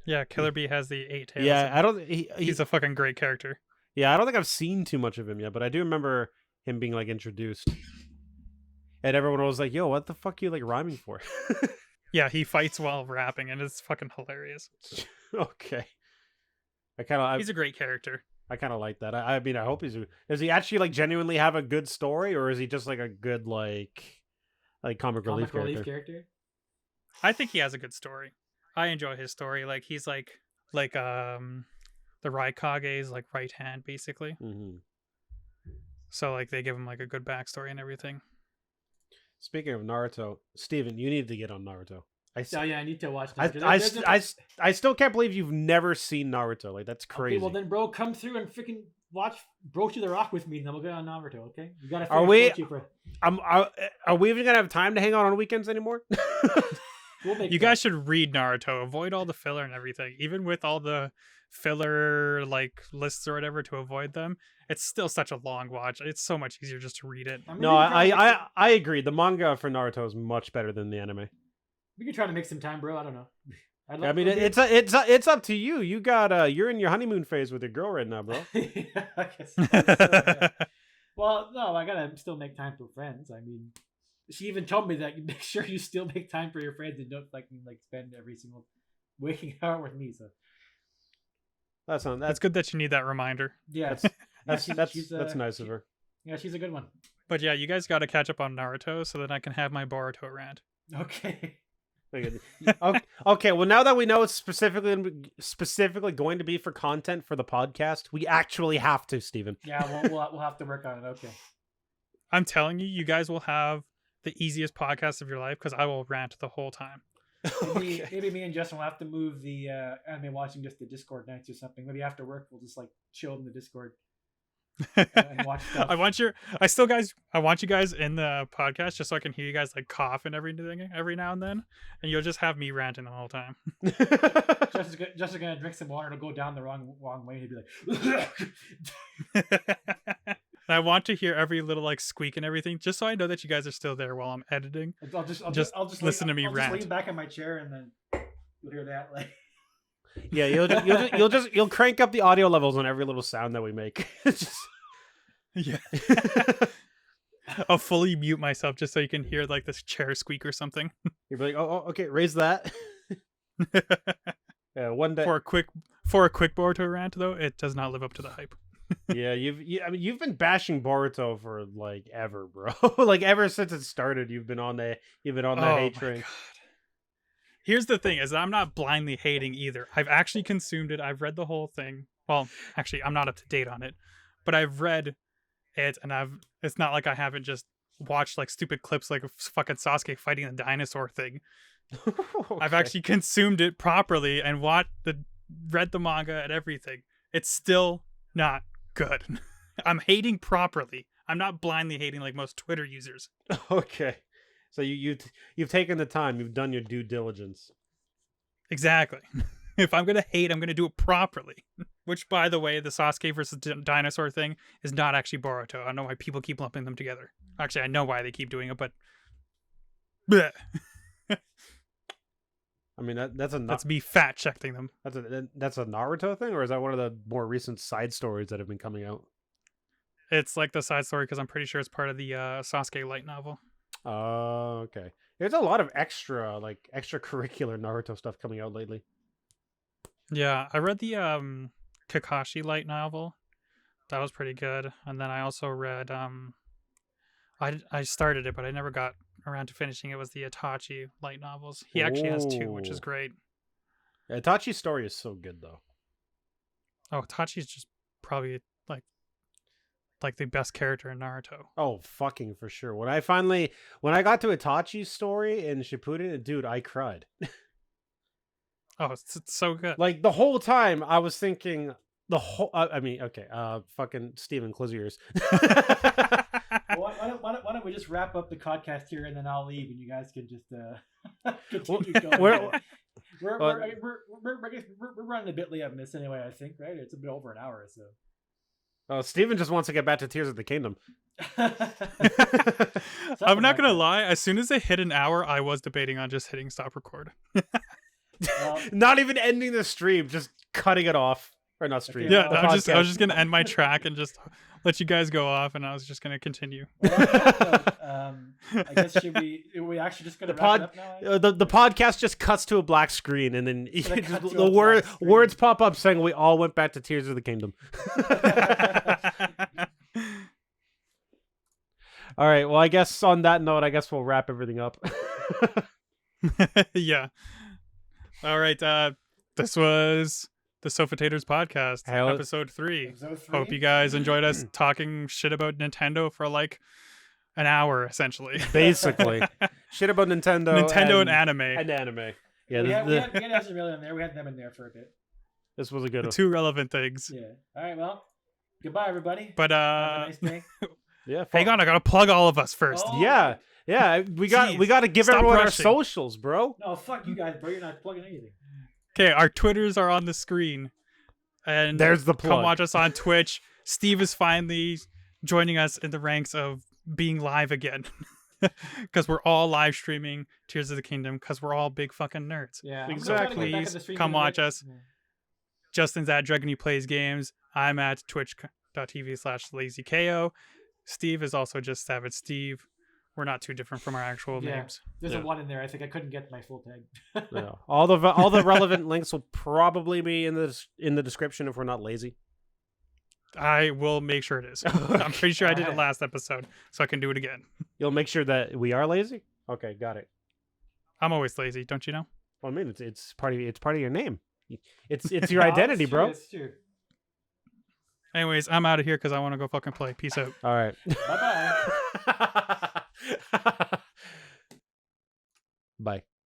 Yeah, Killer Bee has the 8 tails. Yeah, I don't. He's a fucking great character. Yeah, I don't think I've seen too much of him yet, but I do remember him being like introduced, and everyone was like, "Yo, what the fuck are you like rhyming for?" Yeah, he fights while rapping, and it's fucking hilarious. Okay, he's a great character. I kind of like that. I mean, I hope does he actually like genuinely have a good story, or is he just like a good like comic relief character? I think he has a good story. I enjoy his story. Like he's like the Raikage's like right hand, basically. Mm-hmm. So like they give him like a good backstory and everything. Speaking of Naruto, Steven, you need to get on Naruto. I need to watch that. I still can't believe you've never seen Naruto. Like that's crazy. Okay, well then, bro, come through and freaking watch Bro to the Rock with me, and then we'll get on Naruto. Okay? You gotta. Are we even gonna have time to hang out on weekends anymore? You guys should read Naruto. Avoid all the filler and everything. Even with all the filler like lists or whatever to avoid them, it's still such a long watch. It's so much easier just to read it. I agree. The manga for Naruto is much better than the anime. We can try to make some time, bro. I don't know. I mean, it's up to you. You got you're in your honeymoon phase with your girl right now, bro. Yeah, I guess so, yeah. Well, no, I gotta still make time for friends. I mean, she even told me that you make sure you still make time for your friends and don't like spend every single waking hour with me. So that's good that you need that reminder. Yeah, that's nice of her. Yeah, she's a good one. But yeah, you guys got to catch up on Naruto so that I can have my Boruto rant. Okay. Okay, well now that we know it's specifically going to be for content for the podcast, we actually have to, Steven. Yeah, we'll have to work on it. Okay. I'm telling you, you guys will have the easiest podcast of your life because I will rant the whole time. Maybe me and Justin will have to move the anime watching just the Discord nights or something. Maybe after work we'll just like chill in the Discord. And watch stuff. I want you guys in the podcast just so I can hear you guys like cough and everything every now and then, and you'll just have me ranting the whole time. Just gonna drink some water and it'll go down the wrong way and he'll be like. I want to hear every little like squeak and everything, just so I know that you guys are still there while I'm editing. I'll just listen to me rant. I'll just lean back in my chair and then you'll hear that like. Yeah, you'll crank up the audio levels on every little sound that we make. Yeah. I'll fully mute myself just so you can hear like this chair squeak or something. You're like, oh, okay, raise that. Yeah, one day for a quick Boruto rant though, it does not live up to the hype. Yeah, you've been bashing Boruto for like ever, bro. Like ever since it started, you've been on the hate train. God. Here's the thing: is I'm not blindly hating either. I've actually consumed it. I've read the whole thing. Well, actually, I'm not up to date on it, but I've read it, and it's not like I haven't just watched like stupid clips like fucking Sasuke fighting the dinosaur thing. Okay. I've actually consumed it properly and read the manga and everything. It's still not good. I'm hating properly. I'm not blindly hating like most Twitter users. Okay. So you've taken the time. You've done your due diligence. Exactly. If I'm going to hate, I'm going to do it properly. Which, by the way, the Sasuke versus dinosaur thing is not actually Boruto. I don't know why people keep lumping them together. Actually, I know why they keep doing it, but... Bleh. I mean, that's me fact-checking them. That's a Naruto thing, or is that one of the more recent side stories that have been coming out? It's like the side story because I'm pretty sure it's part of the Sasuke light novel. Oh, okay. There's a lot of extracurricular Naruto stuff coming out lately. Yeah, I read the Kakashi light novel. That was pretty good. And then I also read I started it, but I never got around to finishing it. Was the Itachi light novels. He actually has 2, which is great. Itachi's story is so good though. Oh, Itachi's just probably like the best character in Naruto. Oh, fucking for sure. When I got to Itachi's story in Shippuden, dude, I cried. Oh, it's so good. Like the whole time I was thinking fucking Steven, close your ears. Why don't we just wrap up the podcast here and then I'll leave and you guys can just continue going. We're running a bit late on this anyway, I think, right? It's a bit over an hour, so. Oh, Steven just wants to get back to Tears of the Kingdom. I'm not gonna lie. As soon as they hit an hour, I was debating on just hitting stop record. Not even ending the stream, just cutting it off. Or not stream. Yeah, I was just gonna end my track and just let you guys go off, and I was just gonna continue. I guess we actually just gonna wrap it up now? The podcast just cuts to a black screen, and then the words pop up saying we all went back to Tears of the Kingdom. All right. Well, I guess on that note, I guess we'll wrap everything up. Yeah. All right. This was the Sofa Taters Podcast, episode 3. Hope you guys enjoyed us talking shit about Nintendo for like an hour, essentially. Basically. Shit about Nintendo and anime. And anime. Yeah, we had Ezreal in there. We had them in there for a bit. This was a good one. 2 relevant things. Yeah. All right, well, goodbye, everybody. But have a nice day. Yeah. Hang on, I gotta plug all of us first. Oh, yeah. Yeah, we got to give everyone our socials, bro. No, fuck you guys, bro. You're not plugging anything. Okay, our Twitters are on the screen. And there's the plug. Come watch us on Twitch. Steve is finally joining us in the ranks of being live again. Because we're all live streaming Tears of the Kingdom because we're all big fucking nerds. Yeah, exactly. Please come watch us. Yeah. Justin's at DreginyPlaysGames. I'm at twitch.tv/LazyKayo. Steve is also just Savage Steve. We're not too different from our actual names. There's a 1 in there. I think I couldn't get my full tag. Yeah. All the relevant links will probably be in the description if we're not lazy. I will make sure it is. I'm pretty sure I did it last episode, so I can do it again. You'll make sure that we are lazy? Okay, got it. I'm always lazy, don't you know? Well, I mean, it's part of your name. It's your identity, bro. It's true. Anyways, I'm out of here because I want to go fucking play. Peace out. All right. Bye-bye. Bye.